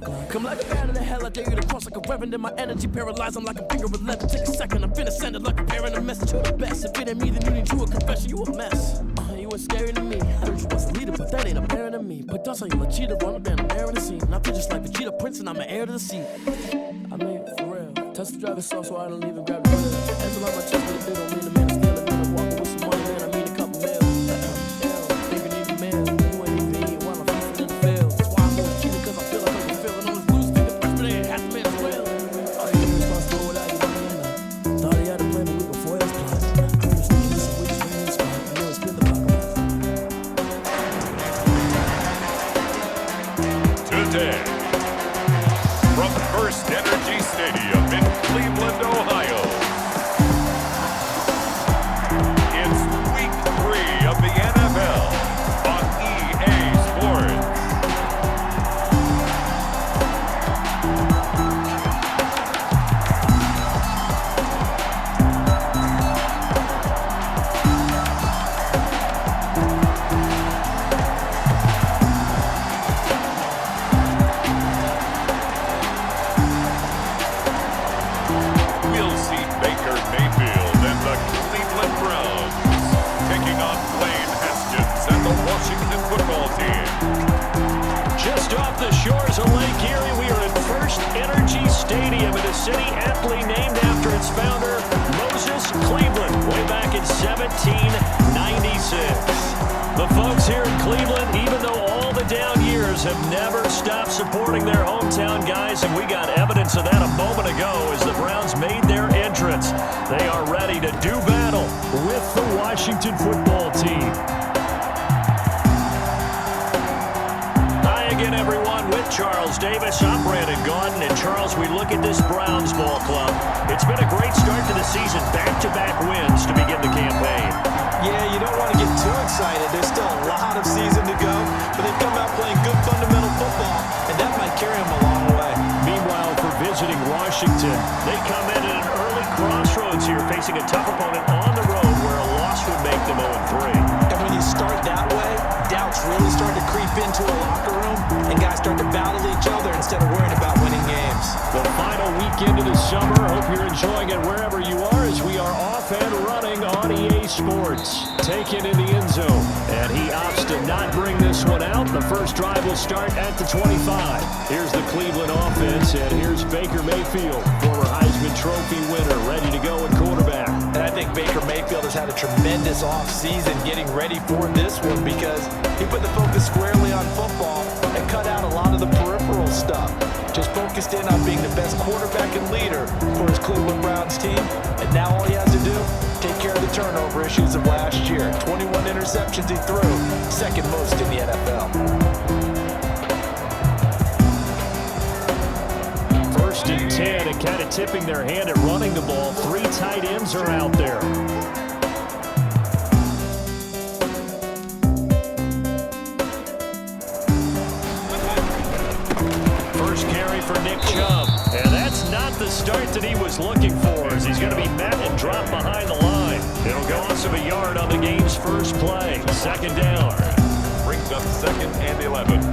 look like. Come like a bat in the hell, I dare you to cross like a reverend in my energy paralyzed. I'm like a finger of 11. Take a second, I'm finna send it like a parent a message. You're the best. If it ain't me, then you need you a confession. You a mess. You was scary to me. I heard you was a leader, but that ain't apparent to me. But don't say you a cheater, run up down the air in the scene. I feel just like Vegeta Prince and I'm an heir to the seat. I mean, for real. Touch the driver's soft so I don't even grab the wheel. Hands on my chest, but if they don't mean the man, still a man. I'm walking with some money, man. I mean a couple mil. Baby, need a man. You ain't even eating while I'm feasting in the field. That's why I'm always cheating, cause I feel like I'm feeling all this lose. Think the freshman ain't half the man's will. Are you responsible without you knowing or not? Thought he had a plan, but we can foil his plot. I'm just thinking this is which training spot. You know it's been the block of Today, from First Energy Stadium in Cleveland, Ohio, it's Week 3 of the NFL on EA Sports. We'll see Baker Mayfield and the Cleveland Browns taking on Redskins and the Washington football team. Just off the shores of Lake Erie, we are at First Energy Stadium in a city aptly named after its founder, Moses Cleveland, way back in 1796. The folks here in Cleveland, even though all the down years, have never stopped supporting their hometown guys, and we got evidence of that a moment ago as the Browns made their entrance. They are ready to do battle with the Washington football team. Hi again, everyone, with Charles Davis. I'm Brandon Gaudin, and Charles, we look at this Browns ball club. It's been a great start to the season, back-to-back wins to begin the campaign. Yeah, you don't want to get too excited. There's still a lot of season to go, but they've come out playing good fundamental football, and that might carry them a long way. Meanwhile, for visiting Washington, they come in at an early crossroads here, facing a tough opponent on the road where a loss would make them 0-3. And when you start that way, doubts really start to creep into a locker room, and guys start to battle each other instead of worrying about winning games. The final weekend of the summer. Hope you're enjoying it wherever you are as we are off and running on EA Sports. Taken in the end zone, and he opts to not bring this one out. The first drive will start at the 25. Here's the Cleveland offense, and here's Baker Mayfield, former Heisman Trophy winner, ready to go at quarterback. And I think Baker Mayfield has had a tremendous offseason getting ready for this one because he put the focus squarely on football and cut out a lot of the peripheral stuff. Just focused in on being the best quarterback and leader for his Cleveland Browns team. And now all he has to do, take care of the turnover issues of last year. 21 interceptions he threw, second most in the NFL. First and 10, and kind of tipping their hand at running the ball. 3 tight ends are out there. First carry for Nick Chubb. And that's not the start that he was looking for, as he's going to be met and dropped behind the line. It'll go us of a yard on the game's first play. Second down. Brings up 2nd and 11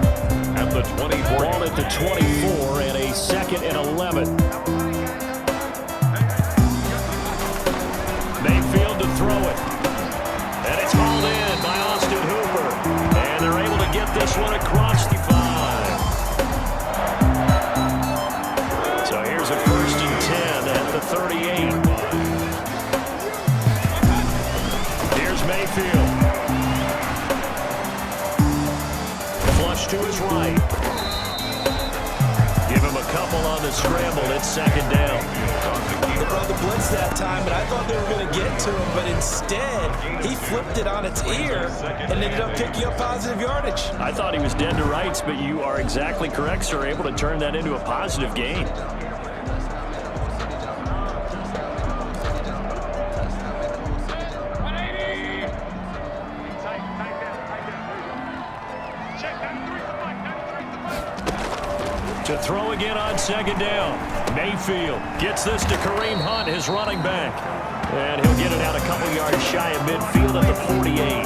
at the 24. Ball at the 24 and a 2nd and 11. Mayfield to throw it. And it's hauled in by Austin Hooper. And they're able to get this one across the 5. So here's a 1st and 10 at the 38. Here's Mayfield. Flush to his right. Give him a couple on the scramble. It's 2nd down. They brought the blitz that time, and I thought they were going to get to him, but instead, he flipped it on its ear and ended up picking up positive yardage. I thought he was dead to rights, but you are exactly correct, sir. Able to turn that into a positive gain. To throw again on 2nd down. Mayfield gets this to Kareem Hunt, his running back. And he'll get it out a couple yards shy of midfield at the 48.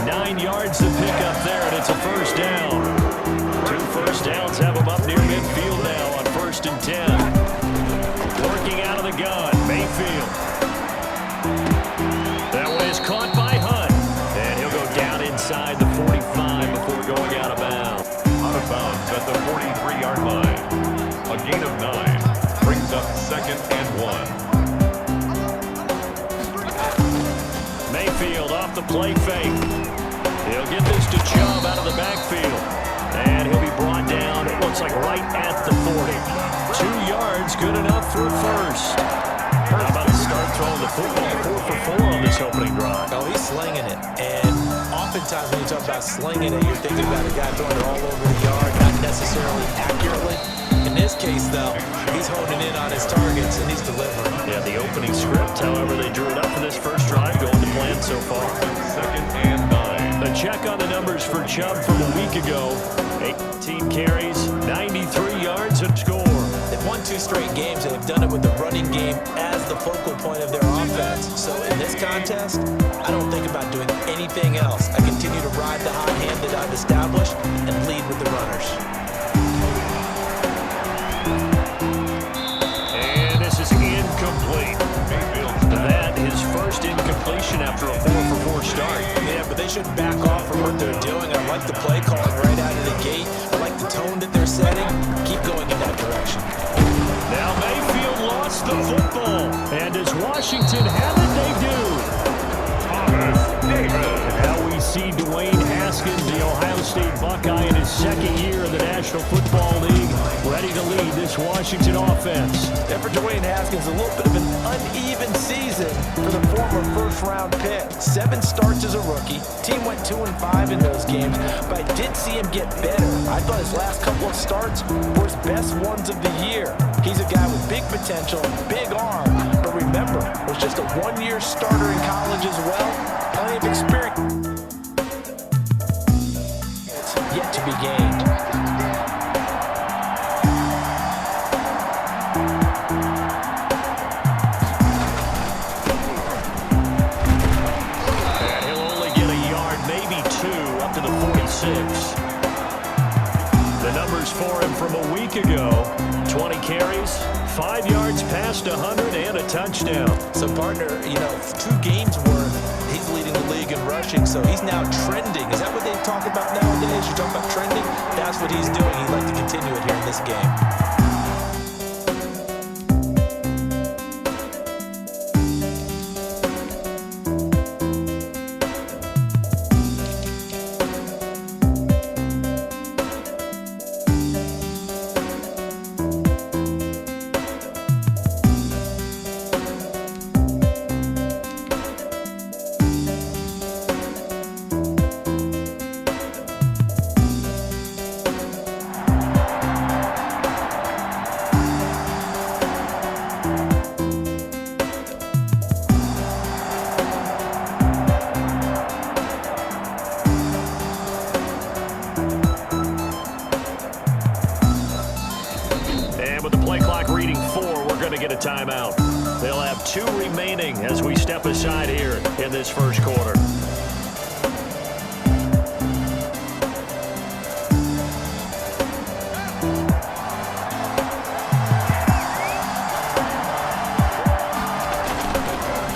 9 yards to pick up there, and it's a 1st down. 2 first downs have him up near midfield 23-yard line. A gain of 9 brings up 2nd and 1. Mayfield off the play fake. He'll get this to Chubb out of the backfield. And he'll be brought down, it looks like right at the 40. 2 yards, good enough for a first. How about the start throwing the football? 4 for 4 on this opening drive. Oh, he's slinging it. And oftentimes when you talk about slinging it, you're thinking about a guy throwing it all over the yard, not necessarily accurately. In this case, though, he's honing in on his targets, and he's delivering. Yeah, the opening script, however, they drew it up for this first drive, going to plan so far. 2nd and 9. A check on the numbers for Chubb from a week ago. 18 carries, 93 yards, and score. They've won 2 straight games, and they've done it with the running game as the focal point of their offense. So in this contest, I don't think about doing anything else. I continue to ride the hot hand that I've established and lead with the runners. And this is incomplete. That his first incompletion after a 4-for-4 start. Yeah, but they shouldn't back off from what they're doing. I like the play calling right out of the gate. I like the tone that they're setting. Keep going in that direction. Now Mayfield lost the football. And does Washington have it? They do. And now we see Dwayne Haskins, the Ohio State Buckeye, in his 2nd year in the National Football League, ready to lead this Washington offense. And for Dwayne Haskins, a little bit of an uneven season for the former first-round pick. 7 starts as a rookie. Team went 2-5 in those games, but I did see him get better. I thought his last couple of starts were his best ones of the year. He's a guy with big potential, big arm, but remember, was just a 1-year starter in college as well. Plenty of experience yet to be gained. And he'll only get a yard, maybe 2, up to the 46. The numbers for him from a week ago: 20 carries, 5 yards past 100, and a touchdown. So, partner, 2 games worth, he's leading the league in rushing, so he's now trending. Is that what they talk about nowadays? You talk about trending? That's what he's doing. He'd like to continue it here in this game. Timeout. They'll have 2 remaining as we step aside here in this first quarter.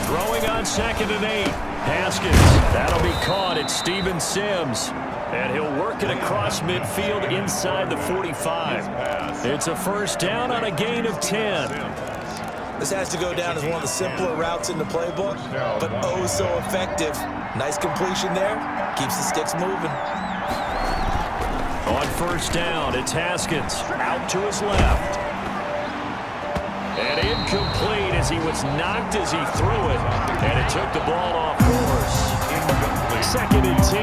Throwing on 2nd and 8. Haskins. That'll be caught. It's Steven Sims. And he'll work it across midfield inside the 45. It's a first down on a gain of 10. This has to go down as one of the simpler routes in the playbook, but oh so effective. Nice completion there. Keeps the sticks moving. On first down, it's Haskins out to his left. And incomplete as he was knocked as he threw it. And it took the ball off course. 2nd and 10.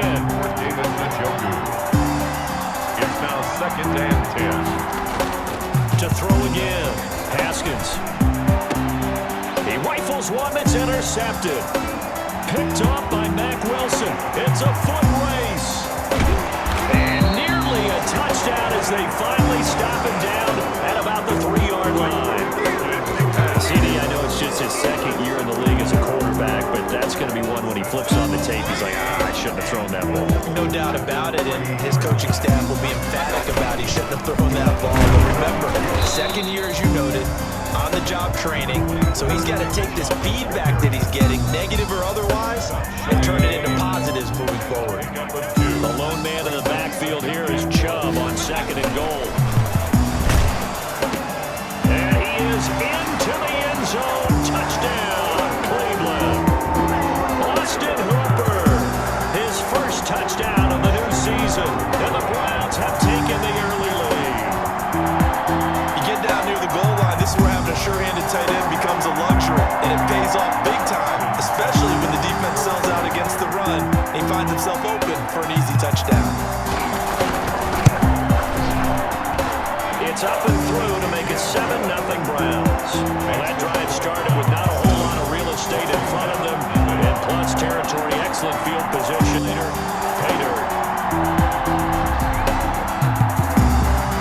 David Njoku. It's now 2nd and 10. To throw again, Haskins. He rifles one that's intercepted. Picked off by Mack Wilson. It's a foot race. And nearly a touchdown as they finally stop him down at about the 3-yard line. CD, I know it's just his 2nd year in the league as a quarterback, but that's going to be one when he flips on the tape. He's like, I shouldn't have thrown that ball. No doubt about it, and his coaching staff will be emphatic about he shouldn't have thrown that ball. But remember, 2nd year, as you noted, on-the-job training, so he's got to take this feedback that he's getting, negative or otherwise, and turn it into positives moving forward. The lone man in the backfield here is Chubb on 2nd and goal. tight end becomes a luxury, and it pays off big time, especially when the defense sells out against the run. He finds himself open for an easy touchdown. It's up and through to make it 7-0 Browns. Well, that drive started with not a whole lot of real estate in front of them. And plus territory, excellent field position. Pater.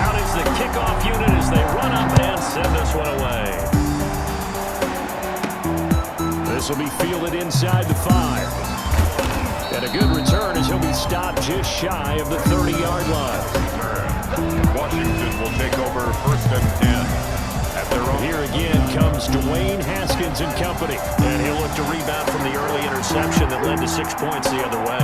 Out is the kickoff unit as they run up and send this one away. This will be fielded inside the 5. And a good return as he'll be stopped just shy of the 30-yard line. Washington will take over 1st and 10 at their own. Here again comes Dwayne Haskins and company. And he'll look to rebound from the early interception that led to 6 points the other way.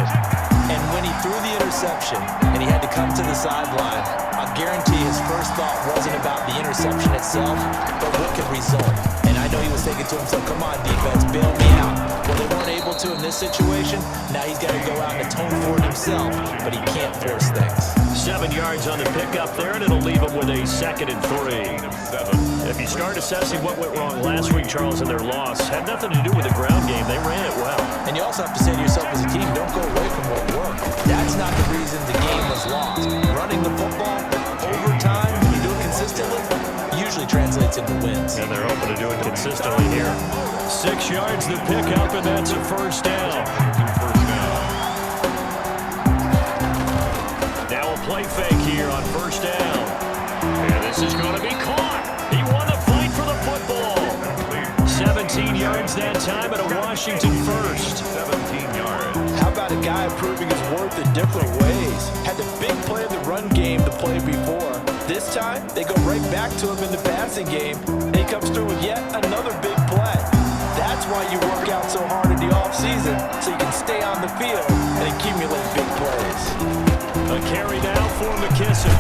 And when he threw the interception and he had to come to the sideline, I guarantee his first thought wasn't about the interception itself, but what could result. And I know he was thinking to himself, come on, defense, bail me out. Well, they weren't able to in this situation. Now he's got to go out and atone for it himself, but he can't force things. 7 yards on the pickup there, and it'll leave them with a 2nd and 3. If you start assessing what went wrong last week, Charles, in their loss, had nothing to do with the ground game. They ran it well. And you also have to say to yourself as a team, don't go away from what worked. That's not the reason the game was lost. Running the football over time, when you do it consistently, usually translates into wins. And they're hoping to do it consistently here. 6 yards the pickup, and that's a 1st down. Now a play fake here on 1st down. And this is going to be caught. He won the fight for the football. 17 yards that time, and a Washington 1st. 17 yards. How about a guy proving his worth in different ways? Had the big play in the run game to play before. This time, they go right back to him in the passing game, and he comes through with yet another big play. That's why you work out so hard in the offseason, so you can stay on the field and accumulate big plays. A carry now for McKissick.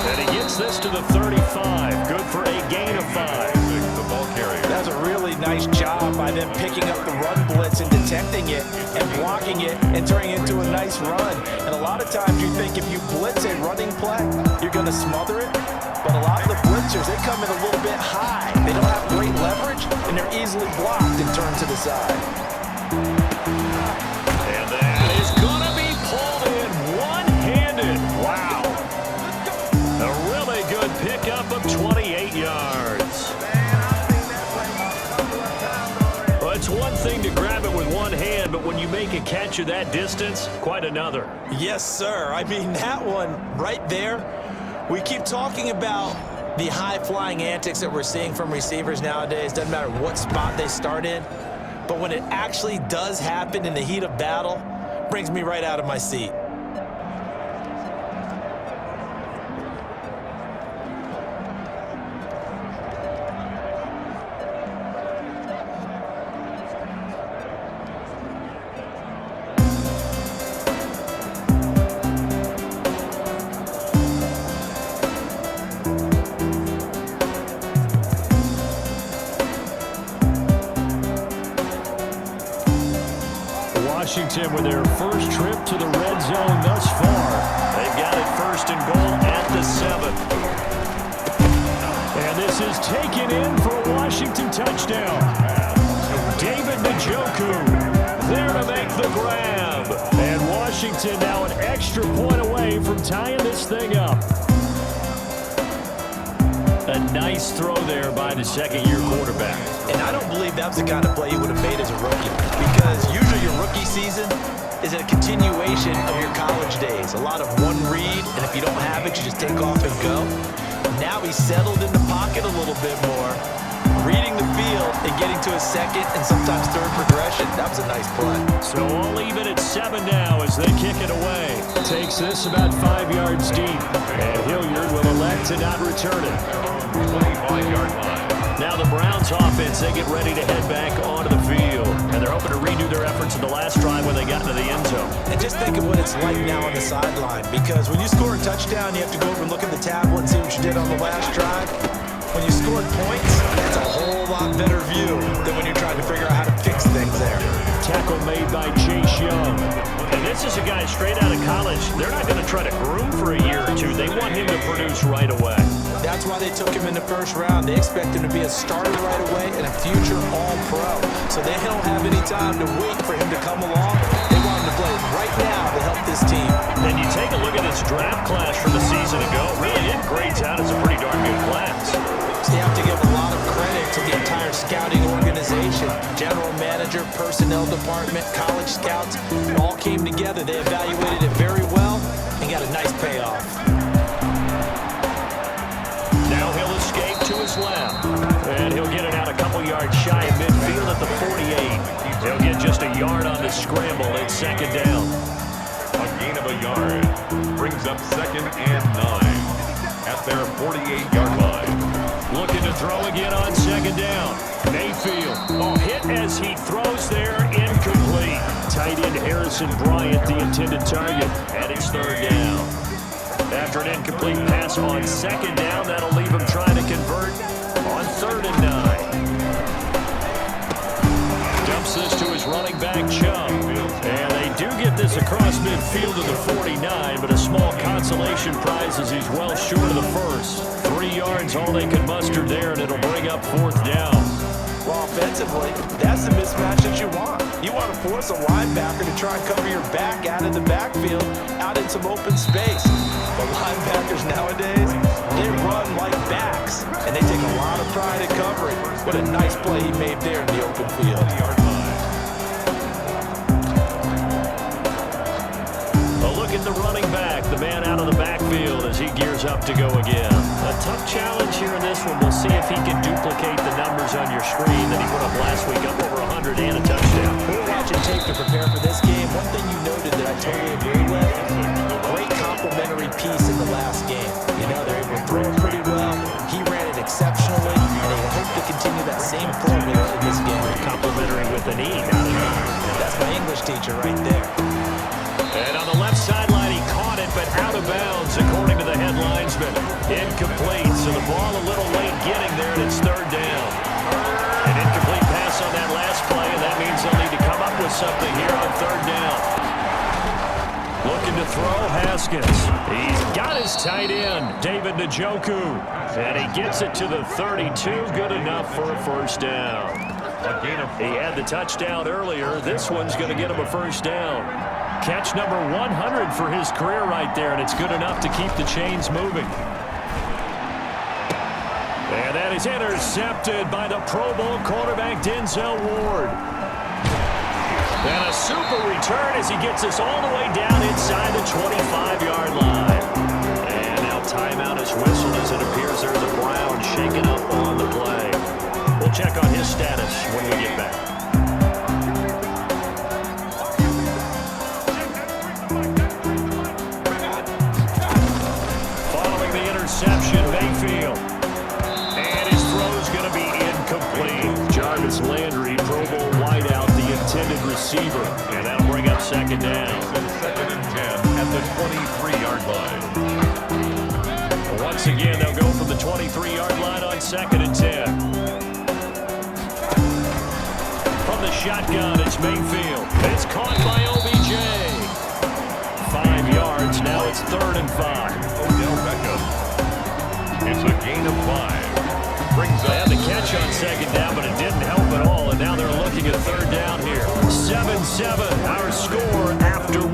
And he gets this to the 35. Good for a gain of 5. The ball carrier. That's a really nice job by them picking up the run blitz and detecting it and blocking it and turning it into a nice run. And a lot of times you think if you blitz a running play, you're going to smother it. But a lot of the blitzers, they come in a little bit high. They don't have great leverage, and they're easily blocked and turned to the side. And that is going to be pulled in one-handed. Wow. A really good pickup of 28 yards. Well, it's one thing to grab it with one hand, but when you make a catch of that distance, quite another. Yes, sir. I mean, that one right there, we keep talking about the high-flying antics that we're seeing from receivers nowadays. Doesn't matter what spot they start in. But when it actually does happen in the heat of battle, brings me right out of my seat. Washington with their first trip to the red zone thus far. They've got it 1st and goal at the 7. And this is taken in for a Washington touchdown. David Njoku there to make the grab. And Washington now an extra point away from tying this thing up. A nice throw there by the 2nd-year quarterback. And I don't believe that was the kind of play he would have made as a rookie, because usually your rookie season is a continuation of your college days. A lot of one read, and if you don't have it, you just take off and go. Now he's settled in the pocket a little bit more, reading the field and getting to his 2nd and sometimes 3rd progression. That was a nice play. So all even at 7 now as they kick it away. Takes this about 5 yards deep, and Hilliard will elect to not return it. 25-yard line. Now the Browns offense, they get ready to head back onto the field. And they're hoping to redo their efforts in the last drive when they got into the end zone. And just think of what it's like now on the sideline, because when you score a touchdown, you have to go over and look at the tablet and see what you did on the last drive. When you scored points, it's a whole lot better view than when you're trying to figure out how to fix things there. Tackle made by Chase Young. And this is a guy straight out of college. They're not going to try to groom for a year or two. They want him to produce right away. That's why they took him in the first round. They expect him to be a starter right away and a future All-Pro. So they don't have any time to wait for him to come along. They want him to play right now to help this team. Then you take a look at his draft class from a season ago. Really, it grades out as a pretty darn good class. So you have to give a lot of credit to the entire scouting organization. General manager, personnel department, college scouts, it all came together. They evaluated it very well and got a nice payoff. Now he'll escape to his left. And he'll get it out a couple yards shy of midfield at the 48. He'll get just a yard on the scramble at second down. A gain of a yard brings up 2nd and 9 at their 48-yard line. Looking to throw again on second down. Mayfield. Oh, hit as he throws there. Incomplete. Tight end Harrison Bryant, the intended target. And it's third down. After an incomplete pass on second down, that'll leave him trying to convert on 3rd and 9. Dumps this to his running back, Chubb. And they do get this across midfield to the 49, but a small consolation prize as he's well short of the first. 3 yards, all they can muster there, and it'll bring up 4th down. Well, offensively, that's the mismatch that you want. You want to force a linebacker to try and cover your back out of the backfield, out in some open space. But linebackers nowadays, they run like backs, and they take a lot of pride in covering. What a nice play he made there in the open field. A look at the running back, the man out of the backfield as he gears up to go again. A tough challenge here in this one. We'll see if he can duplicate the numbers on your screen that he put up last week, up over 100 and a touchdown. We were watching tape to prepare for this game. One thing you noted that I totally agree with, a great complementary piece in the last game. You know, they're able to throw it pretty well. He ran it exceptionally, and they hope to continue that same formula in this game. Complimentary with an E, not an E. That's my English teacher right there. And on the left sideline, he caught it, but out of bounds, according to the head linesman. Incomplete, so the ball a little late getting there, and it's 3rd down. An incomplete pass on that last play, and that means they'll need to come up with something here on 3rd down. Looking to throw, Haskins. He's got his tight end, David Njoku. And he gets it to the 32, good enough for a 1st down. He had the touchdown earlier. This one's going to get him a 1st down. Catch number 100 for his career right there, and it's good enough to keep the chains moving. And that is intercepted by the Pro Bowl quarterback, Denzel Ward. And a super return as he gets us all the way down inside the 25-yard line. And now timeout is whistled as it appears there's a Brown shaken up on the play. We'll check on his status when we get back. Following the interception, Mayfield. And his throw's going to be incomplete. Jarvis Landry, Pro Bowl wideout, the intended receiver. And that'll bring up 2nd down. 2nd and 10 at the 23-yard line. Once again, they'll go from the 23-yard line on 2nd and 10. From the shotgun, it's Mayfield. It's caught by OBJ. 5 yards, now it's 3rd and 5. Odell Beckham. It's a gain of 5. Brings They up had the catch on 2nd down, but it didn't help at all, and now they're looking at 3rd down here. 7-7, our score after 1.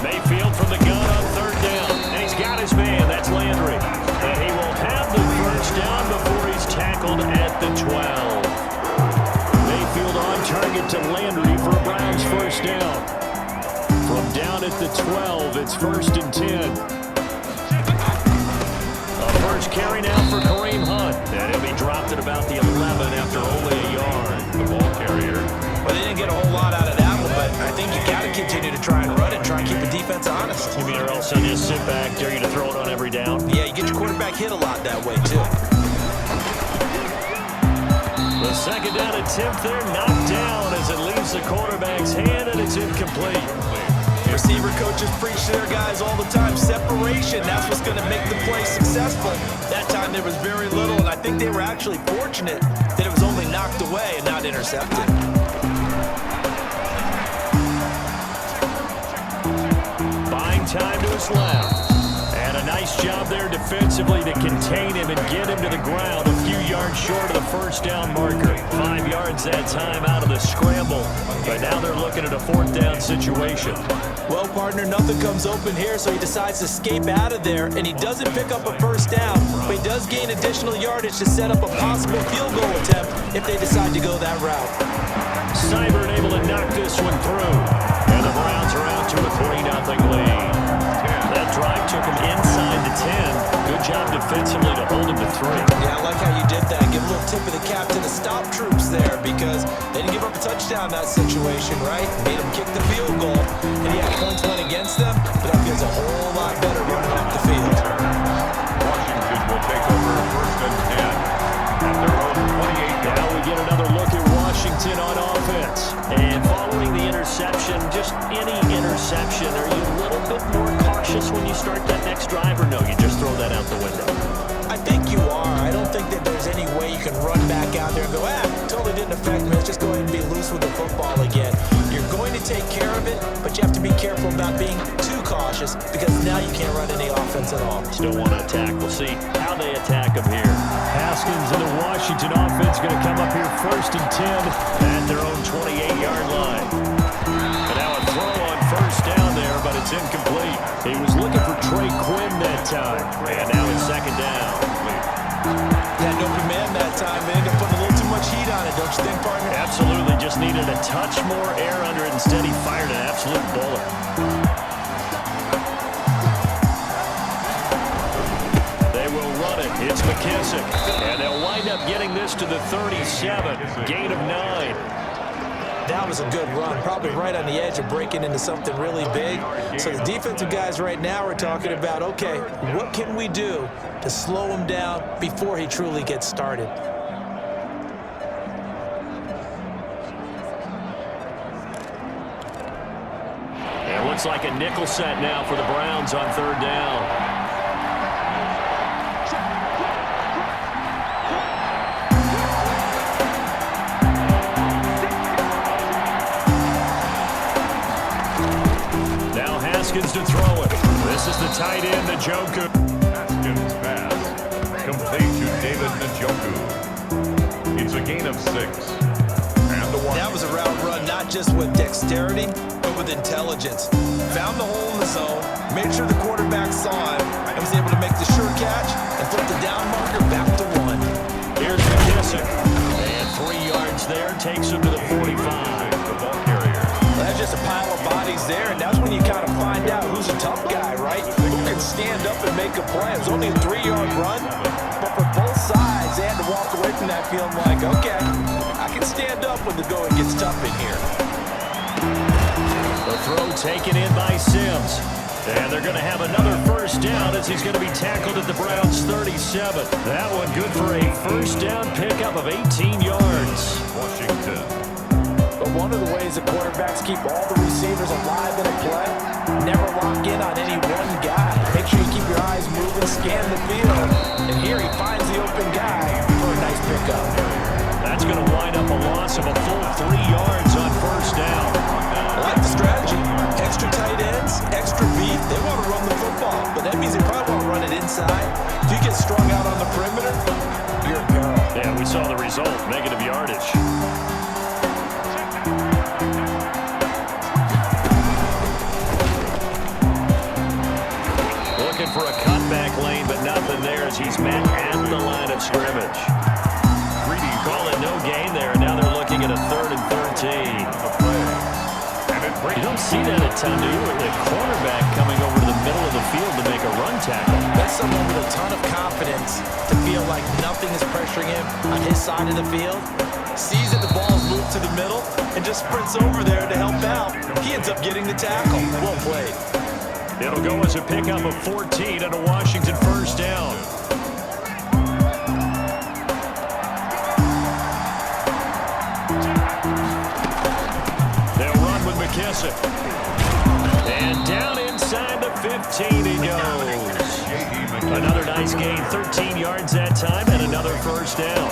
Mayfield from the gun on 3rd down, and he's got his man, that's Landry. And he will have the 1st down before he's tackled at the 12. Mayfield on target to Landry for a Browns 1st down. From down at the 12, it's 1st and 10. A first carry now for Kareem Hunt. And he'll be dropped at about the 11 after only a yard. the ball carrier. Well, they didn't get a whole lot out of that one, but I think you got to continue to try and run it, try and keep the defense honest. You mean or else they'll just sit back, dare you to throw it on every down? Yeah, you get your quarterback hit a lot that way, too. The 2nd down attempt there knocked down as it leaves the quarterback's hand, and it's incomplete. Receiver coaches preach to their guys all the time. Separation, that's what's going to make the play successful. That time there was very little, and I think they were actually fortunate that it was only knocked away and not intercepted. Buying time to his left. And a nice job there defensively to contain him and get him to the ground a few yards short of the first down marker. 5 yards that time out of the scramble. But now they're looking at a fourth down situation. Well, partner, nothing comes open here, so he decides to escape out of there, and he doesn't pick up a first down, but he does gain additional yardage to set up a possible field goal attempt if they decide to go that route. Seibert able to knock this one through. And the Browns are out to a 3-0 lead. That drive took him inside the 10. Good job defensively to hold him to 3. Yeah, I like how you did that. Give a little tip of the cap to the stop troops there because they didn't give up a touchdown in that situation, right? Made them kick the field goal, and he had points went against them, but that feels a whole lot better running up the field. Washington will take over first and 10 at their own 28. Now we get another look at Washington on offense. And following the interception, just any interception, are you a little bit more cautious when you start that next drive, or no, you just throw that out the window? I think you are. I don't think that there's any way you can run back out there and go, totally didn't affect me. Let's just go ahead and be loose with the football again. You're going to take care of it, but you have to be careful about being too cautious because now you can't run any offense at all. Still want to attack. We'll see how they attack them here. Haskins and the Washington offense going to come up here first and 10 at their own 28-yard line. And now a throw on first down there, but it's incomplete. He was looking for Trey Quinn that time. And now it's second down. Had an open man that time. They ended up putting a little too much heat on it, don't you think, partner? Absolutely. Just needed a touch more air under it. Instead, he fired an absolute bullet. They will run it. It's McKissick. And they'll wind up getting this to the 37. Gain of 9. That was a good run, probably right on the edge of breaking into something really big. So the defensive guys right now are talking about, okay, what can we do to slow him down before he truly gets started? It looks like a nickel set now for the Browns on third down. Haskins to throw it. This is the tight end, Njoku. Haskins pass. Complete to David Njoku. It's a gain of 6. And the one. That was a route run not just with dexterity, but with intelligence. Found the hole in the zone, made sure the quarterback saw him, and was able to make the sure catch and flip the down marker back to 1. Here's McKissick. And 3 yards there takes him to the 45. The ball carrier. That's just a pile of bodies there, and that's when you kind of find out who's a tough guy, right? Who can stand up and make a play. It was only a 3-yard run, but for both sides, they had to walk away from that feeling like, okay, I can stand up when the going gets tough in here. The throw taken in by Sims. And they're going to have another first down as he's going to be tackled at the Browns' 37. That one good for a first down pickup of 18 yards. Washington. But one of the ways the quarterbacks keep all the receivers alive in a play, never lock in on any one guy. Make sure you keep your eyes moving, scan the field. And here he finds the open guy for a nice pickup. That's going to wind up a loss of a full 3 yards on first down. I like the strategy. Extra tight ends, extra beat. They want to run the football, but that means they probably want to run it inside. If you get strung out on the perimeter, you're in peril. Yeah, we saw the result, negative yardage. Looking for a cutback lane, but nothing there as he's met at the line of scrimmage. Call it no gain there. Now they're looking at a 3rd and 13. You don't see that a ton, do you? With the cornerback coming over to the middle of the field to make a run tackle. That's someone with a ton of confidence to feel like nothing is pressuring him on his side of the field. Sees that the ball's moved to the middle and just sprints over there to help out. He ends up getting the tackle. Well played. It'll go as a pickup of 14 and a Washington first down. They'll run with McKissick. And down inside the 15 he goes. Another nice gain, 13 yards that time, and another first down.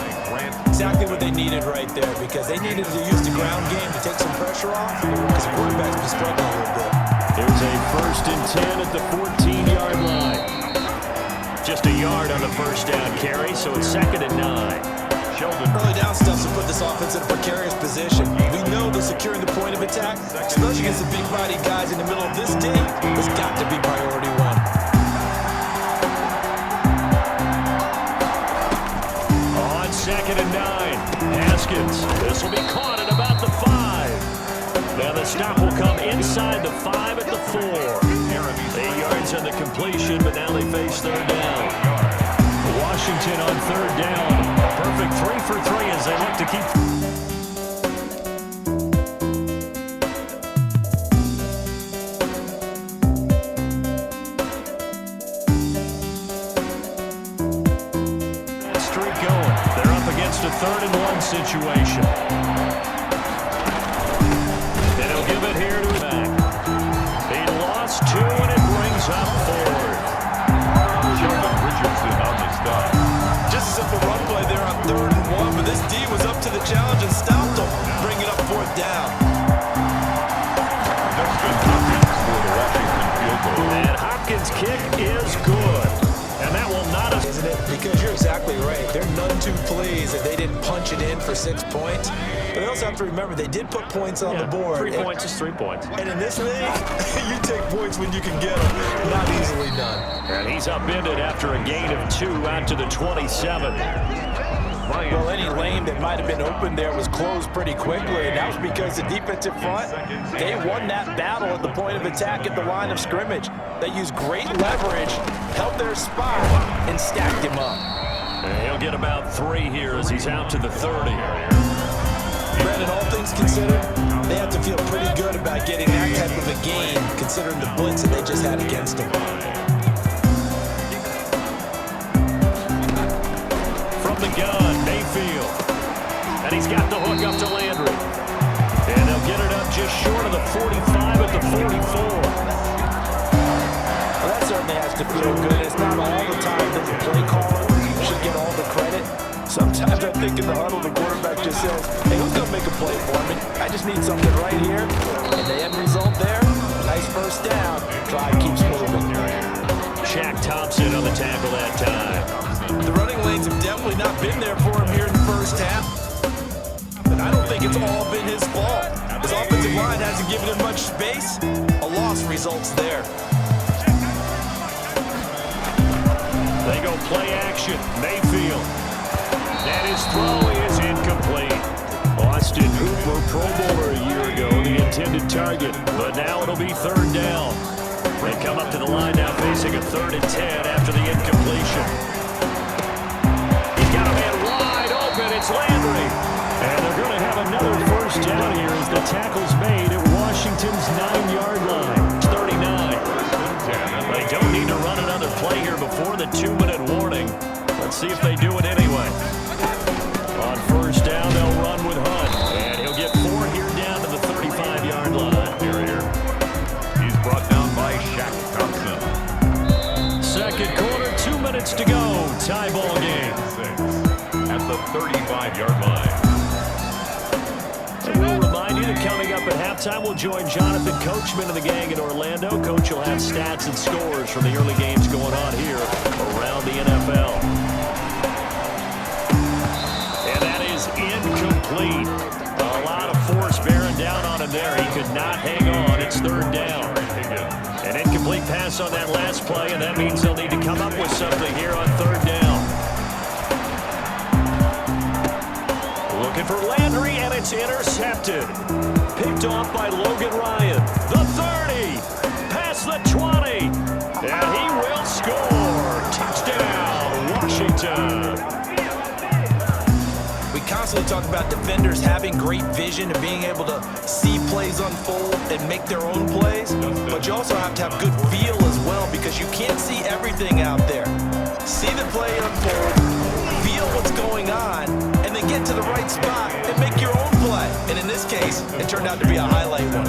Exactly what they needed right there, because they needed to use the ground game to take some pressure off, because the quarterback's been struggling a little bit. Here's a 1st and 10 at the 14-yard line. Just a yard on the first down carry, so it's 2nd and 9. Early down stuff to put this offense in a precarious position. We know that securing the point of attack, especially against the big body guys in the middle of this D, has got to be priority one. On 2nd and 9, Haskins. This will be caught at about the 5. Now the stop will come inside the 5 at the 4. 8 yards on the completion, but now they face 3rd down. Washington on 3rd down. A perfect 3 for 3 as they look to keep. Streak going. They're up against a 3rd and 1 situation. And he'll give it here to him back. He lost 2 and it brings up 4. Just a simple run play there on 3rd and 1, but this D was up to the challenge and stopped them, bringing up 4th down. And Hopkins' kick is good. And that will not have... Isn't it? Because you're exactly right. They're none too pleased that they didn't punch it in for 6 points. But they also have to remember they did put points on the board. 3 points is 3 points. And in this league, you take points when you can get them. Not easily done. And he's upended after a gain of 2 out to the 27. Well, any lane that might have been open there was closed pretty quickly, and that was because the defensive front, they won that battle at the point of attack at the line of scrimmage. They used great leverage, held their spot, and stacked him up. And he'll get about 3 here as he's out to the 30. Brandon, all things considered, they have to feel pretty good about getting that type of a gain, considering the blitz that they just had against them. From the gun, Mayfield. And he's got the hook up to Landry. And they'll get it up just short of the 45 at the 44. Well, that certainly has to feel good. It's not all the time that the play caller should get all the credit. Sometimes I think in the huddle, the quarterback just says, hey, who's going to make a play for me? I just need something right here. And the end result there, nice first down. Drive keeps moving. Shaq Thompson on the tackle that time. The running lanes have definitely not been there for him here in the first half. But I don't think it's all been his fault. His offensive line hasn't given him much space. A loss results there. They go play action. Mayfield. And his throw is incomplete. Austin Hooper, Pro Bowler a year ago, the intended target. But now it'll be 3rd down. They come up to the line now facing a 3rd and 10 after the incompletion. He's got a man wide open. It's Landry. And they're going to have another first down here as the tackle's made at Washington's 9-yard line. It's 39. They don't need to run another play here before the 2-minute warning. Let's see if they do it anyway. On first down, they'll run with Hunt. And he'll get 4 here down to the 35-yard line. Here. He's brought down by Shaq Thompson. 2nd quarter, 2 minutes to go. Tie ball game. At the 35-yard line. And we'll remind you that coming up at halftime, we'll join Jonathan Coachman and the gang in Orlando. Coach will have stats and scores from the early games going on here around the NFL. And that is incomplete. A lot of force bearing down on him there. He could not hang on. It's 3rd down. An incomplete pass on that last play, and that means they'll need to come up with something here on 3rd down. Looking for Landry, and it's intercepted. Picked off by Logan Ryan. The 30, past the 20, and he will score. Touchdown, Washington. We constantly talk about defenders having great vision and being able to see plays unfold and make their own plays, but you also have to have good feel as well, because you can't see everything out there. See the play unfold, feel what's going on, and then get to the right spot and make your own play. And in this case, it turned out to be a highlight one.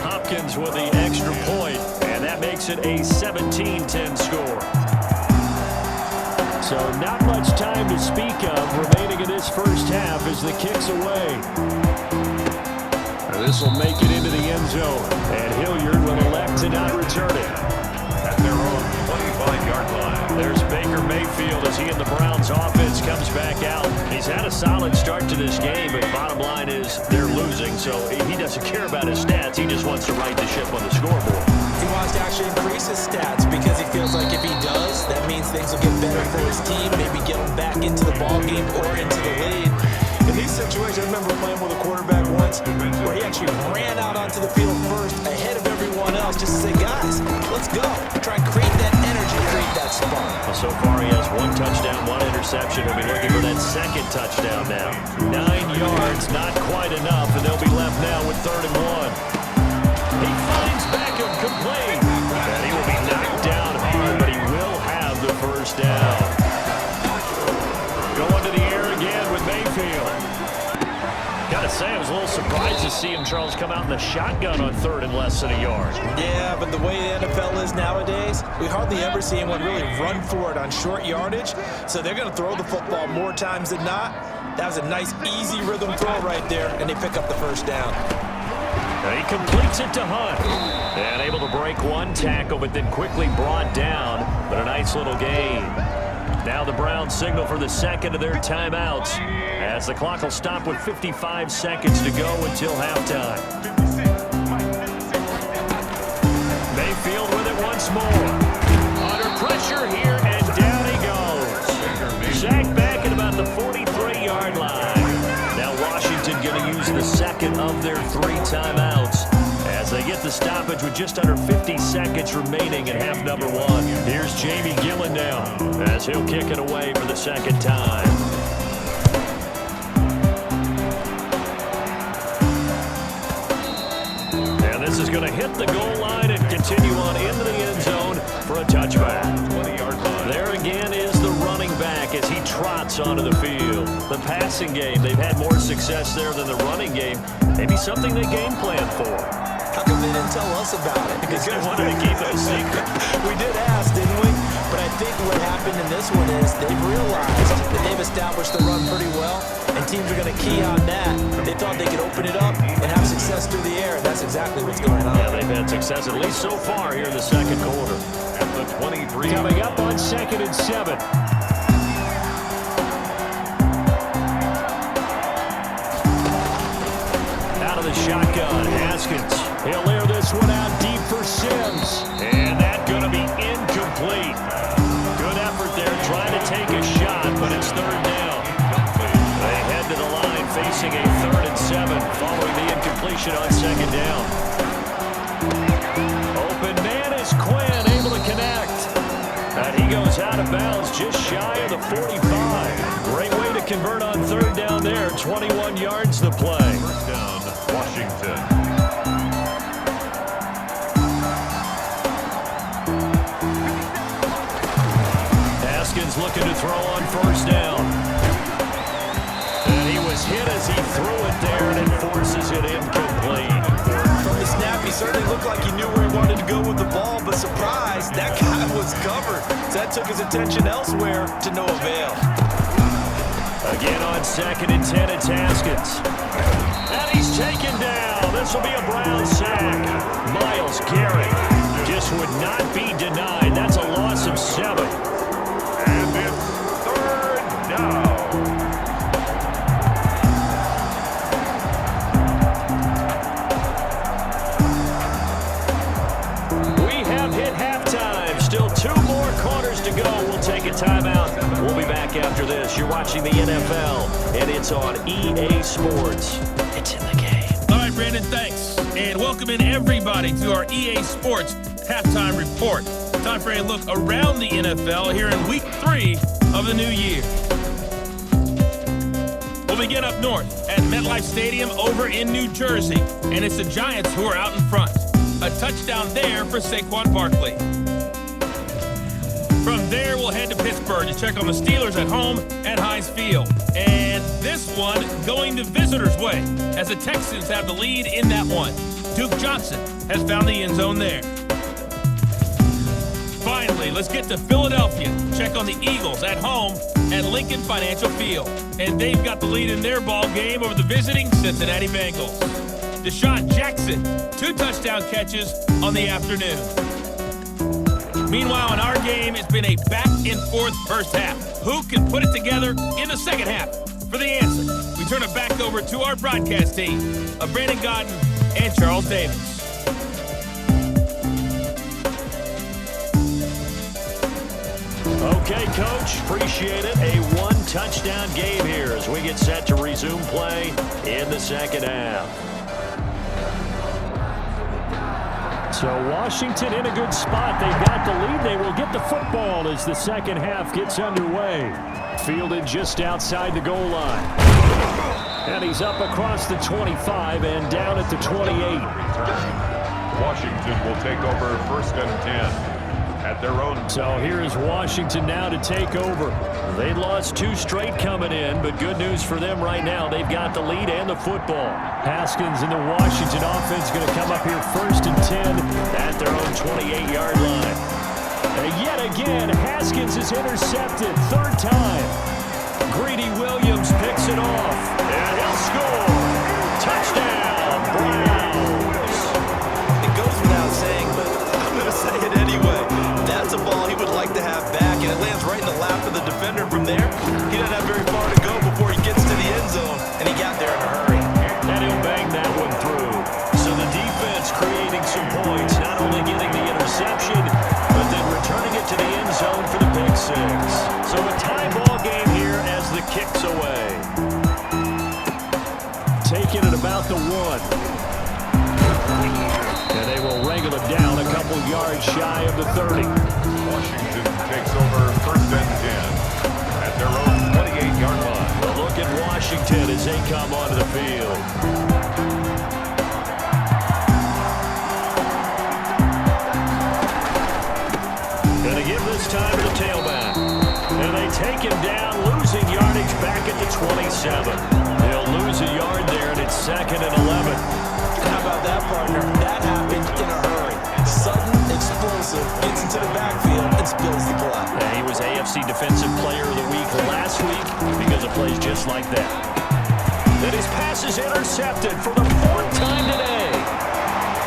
Hopkins with the extra point. makes it a 17-10 score. So not much time to speak of remaining in this first half as the kick's away. This will make it into the end zone, and Hilliard will elect to not return it. At their own 25-yard line. There's Baker Mayfield as he and the Browns offense comes back out. He's had a solid start to this game, but bottom line is they're losing, so he doesn't care about his stats. He just wants to right the ship on the scoreboard. He wants to actually increase his stats because he feels like if he does, that means things will get better for his team, maybe get him back into the ball game or into the lead. In these situations, I remember playing with a quarterback once where he actually ran out onto the field first ahead of everyone else just to say, guys, let's go. Try and create that energy, create that spark. Well, so far he has 1 touchdown, 1 interception. He'll be looking for that second touchdown now. 9 yards, not quite enough, and they'll be left now with 3rd and 1. He finds Beckham complete. And he will be knocked down hard, but he will have the first down. Going to the air again with Mayfield. Gotta say, I was a little surprised to see him, Charles, come out in the shotgun on 3rd and less than a yard. Yeah, but the way the NFL is nowadays, we hardly ever see anyone really run for it on short yardage. So they're going to throw the football more times than not. That was a nice, easy rhythm throw right there, and they pick up the first down. And he completes it to Hunt. And able to break 1 tackle, but then quickly brought down. But a nice little gain. Now the Browns signal for the second of their timeouts as the clock will stop with 55 seconds to go until halftime. Mayfield with it once more. Under pressure here, and down he goes. Sacked back at about the 43-yard line. Now Washington going to use the second of their 3 timeouts as they get the stoppage with just under 50 seconds remaining in half number 1. Here's Jamie Gillen now as he'll kick it away for the second time. And this is going to hit the goal line and continue on into the end zone for a touchback. 20-yard line. There again is the running back as he trots onto the field. The passing game, they've had more success there than the running game. Maybe something they game plan for. How come they didn't tell us about it? Because they wanted to keep it a secret. We did ask, didn't we? But I think what happened in this one is they've realized that they've established the run pretty well, and teams are going to key on that. They thought they could open it up and have success through the air, and that's exactly what's going on. Yeah, they've had success at least so far here in the second quarter. At the 23. Coming up on 2nd and 7. Out of the shotgun, Haskins. He'll air this one out deep for Sims. And that's going to be incomplete. Good effort there trying to take a shot, but it's 3rd down. They head to the line facing a 3rd and 7 following the incompletion on 2nd down. Open man is Quinn, able to connect. And he goes out of bounds just shy of the 45. Great way to convert on 3rd down there. 21 yards to play. First down, Washington. Haskins looking to throw on 1st down. And he was hit as he threw it there, and it forces it incomplete. From the snap, he certainly looked like he knew where he wanted to go with the ball, but surprise, that guy was covered. So that took his attention elsewhere to no avail. Again on 2nd and 10, it's Haskins. And he's taken down. This will be a Brown sack. Myles Garrett just would not be denied. That's a loss of 7. And it's 3rd down. We have hit halftime. Still 2 more quarters to go. We'll take a timeout. We'll be back after this. You're watching the NFL, and it's on EA Sports. It's in the game. All right, Brandon, thanks. And welcome in everybody to our EA Sports Halftime Report. Time for a look around the NFL here in Week 3 of the new year. We'll begin up north at MetLife Stadium over in New Jersey, and it's the Giants who are out in front. A touchdown there for Saquon Barkley. From there, we'll head to Pittsburgh to check on the Steelers at home at Heinz Field. And this one going the visitors' way, as the Texans have the lead in that one. Duke Johnson has found the end zone there. Finally, let's get to Philadelphia. Check on the Eagles at home at Lincoln Financial Field. And they've got the lead in their ball game over the visiting Cincinnati Bengals. Deshaun Jackson, 2 touchdown catches on the afternoon. Meanwhile, in our game, it's been a back-and-forth first half. Who can put it together in the second half? For the answer, we turn it back over to our broadcast team of Brandon Godden and Charles Davis. Okay, Coach, appreciate it. A 1-touchdown game here as we get set to resume play in the second half. So Washington in a good spot. They've got the lead. They will get the football as the second half gets underway. Fielded just outside the goal line. And he's up across the 25 and down at the 28. Washington will take over 1st and 10. At their own. So here is Washington now to take over. They lost 2 straight coming in, but good news for them right now. They've got the lead and the football. Haskins and the Washington offense going to come up here 1st and 10 at their own 28-yard line. And yet again, Haskins is intercepted. 3rd time. Greedy Williams picks it off. And he'll score. Touchdown, Browns. It goes without saying, but I'm going to say it anyway. That's a ball he would like to have back, and it lands right in the lap of the defender from there. He doesn't have very far to go before he gets to the end zone, and he got there in a hurry. And he'll bang that one through. So the defense creating some points, not only getting the interception, but then returning it to the end zone for the pick 6. So a tie ball game here as the kick's away. Taking it about the 1. And they will wrangle it down a couple yards shy of the 30. Washington takes over 1st and 10 at their own 28-yard line. Well, look at Washington as they come onto the field. Going to give this time to the tailback. And they take him down, losing yardage back at the 27. They'll lose a yard there, and it's 2nd and 11. How about that, partner? That happened in a hurry. Sudden, explosive, gets into the backfield and spills the blood. Yeah, he was AFC Defensive Player of the Week last week because of plays just like that. Then his pass is intercepted for the 4th time today.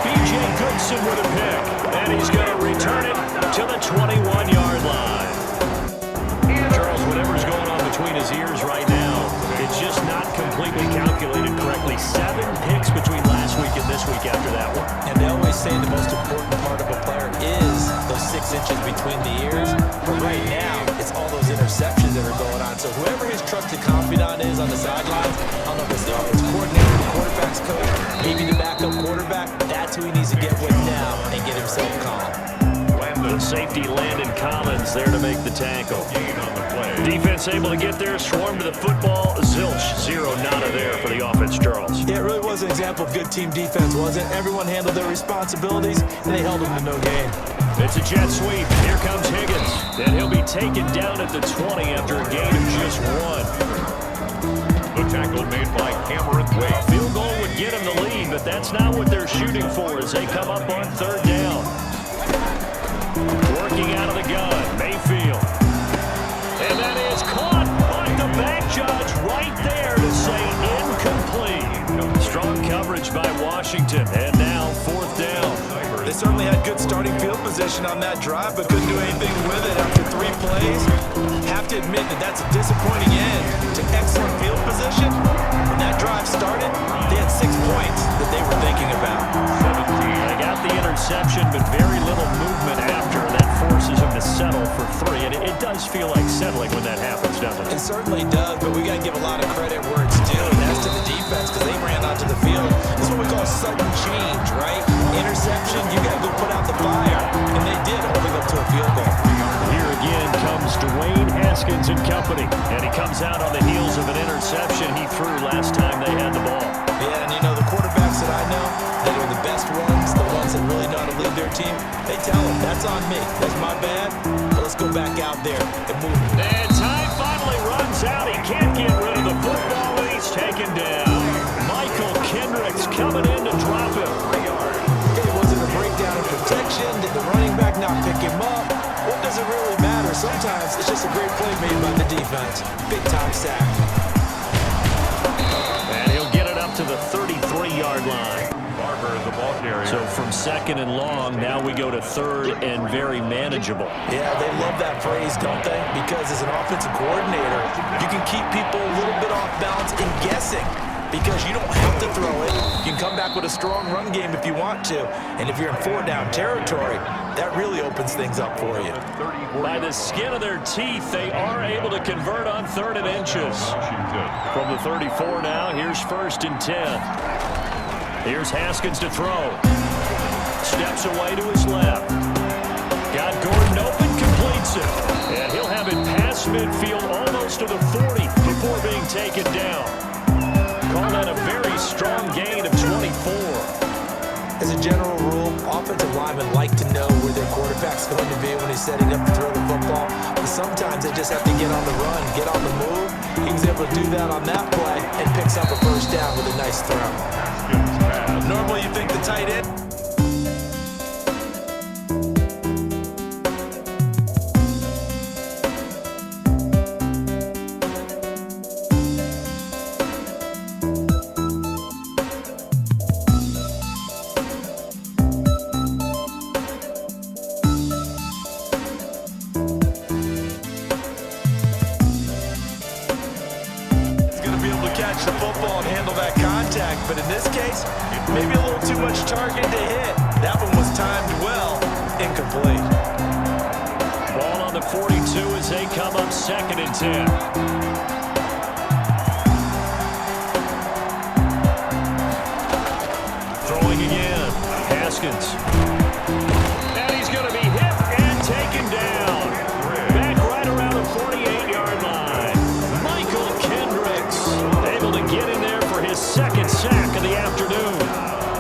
B.J. Goodson with a pick, and he's going to return it to the 21-yard line. Charles, whatever's going on between his ears right now, it's just not completely calculated correctly. 7 picks between last week and this week after that one. And they always say the most important part of a player is those 6 inches between the ears. But right now, it's all those interceptions that are going on. So whoever his trusted confidant is on the sidelines, I don't know if it's the offense coordinator, the quarterback's coach, maybe the backup quarterback, that's who he needs to get with now and get himself calm. The safety Landon Collins there to make the tackle. Defense able to get there, swarm to the football. Zilch, 0 nada there for the offense, Charles. Yeah, it really was an example of good team defense, wasn't it? Everyone handled their responsibilities, and they held them to no gain. It's a jet sweep. Here comes Higgins. And he'll be taken down at the 20 after a gain of just 1. The tackle made by Cameron Wade. Field goal would get him the lead, but that's not what they're shooting for as they come up on 3rd down. Working out of the gun, Mayfield. And that is caught, but the back judge right there to say incomplete. Strong coverage by Washington, and now 4th down. They certainly had good starting field position on that drive, but couldn't do anything with it after 3 plays. Have to admit that that's a disappointing end to excellent field position. When that drive started, they had 6 points that they were thinking about. They got the interception, but very little movement after. That forces them to settle for 3, and it does feel like settling when that happens, doesn't it? It certainly does, but we got to give a lot of credit where it's due, and that's to the defense because they ran onto the field. This is what we call sudden change, right? Interception, you got to go put out the fire, and they did, holding up to a field goal. Here again comes Dwayne Haskins and company, and he comes out on the heels of an interception he threw last time they had the ball. Yeah, and you know, the quarterbacks that I know that are the best ones, the ones that really know how to lead their team, they tell them, that's on me, that's my bad, but let's go back out there and move it. And time finally runs out. He can't get rid of the football, and he's taken down. Michael Kendricks coming in to drop him. It wasn't a breakdown in protection. Did the running back not pick him up? a great play made by the defense. Big-time sack. And he'll get it up to the 33-yard line. Barber, the ball carrier. So from second and long, now we go to third and very manageable. Yeah, they love that phrase, don't they? Because as an offensive coordinator, you can keep people a little bit off balance and guessing because you don't have to throw it. You can come back with a strong run game if you want to. And if you're in 4-down territory, that really opens things up for you. By the skin of their teeth, they are able to convert on 3rd and inches. From the 34 now, here's 1st and 10. Here's Haskins to throw. Steps away to his left. Got Gordon open, completes it. And he'll have it past midfield almost to the 40 before being taken down. Call that a very strong gain of 24. As a general rule, offensive linemen like to know where their quarterback's going to be when he's setting up to throw the football. But sometimes they just have to get on the run, get on the move. He was able to do that on that play and picks up a 1st down with a nice throw. Normally you think the tight end. Catch the football and handle that contact, but in this case, maybe a little too much target to hit. That one was timed well, incomplete. Ball on the 42 as they come up 2nd and 10. Throwing again, Haskins. And he's going to be hit and taken down. Back right around the 48-yard line. Michael Kendricks able to get in there for his 2nd sack of the afternoon.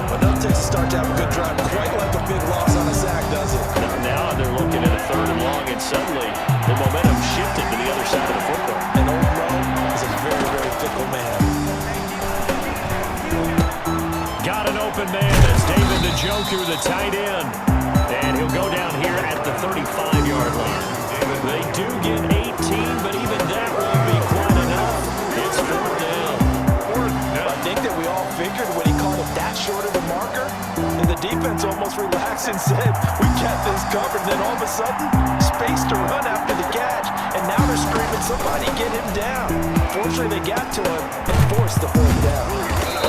But that takes a start to have a good drive, quite like a big loss on a sack, does it? Now they're looking at a 3rd and long, and suddenly the momentum shifted to the other side of the football. And old Mo is a very, very fickle man. Got an open man. That's David the Joker, the tight end. And he'll go down here at the 35-yard line. They do get 18, but even that won't be quite enough. It's 4th down. I think that we all figured when he called it that short of a marker, and the defense almost relaxed and said, we got this covered. And then all of a sudden, space to run after the catch, and now they're screaming, somebody get him down. Fortunately, they got to him and forced the 4th down.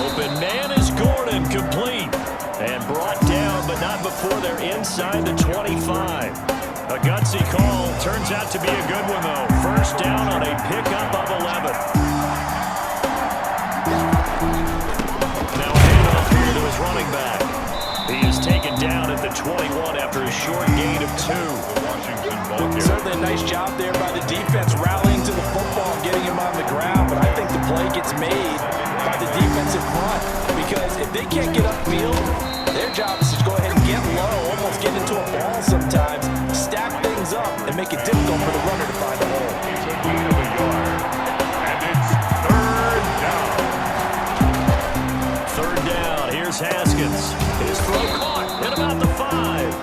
Open man is Gordon, complete. And brought down, but not before they're inside the 25. A gutsy call. Turns out to be a good one, though. 1st down on a pickup of 11. Now a handoff here to his running back. He is taken down at the 21 after a short gain of 2. Certainly a nice job there by the defense, rallying to the football and getting him on the ground. But I think the play gets made by the defensive front, because if they can't get upfield, their job is to go ahead and get low, almost get into a ball sometimes, stack things up, and make it difficult for the runner to find a hole. And it's 3rd down. 3rd down. Here's Haskins. His throw caught at about the 5.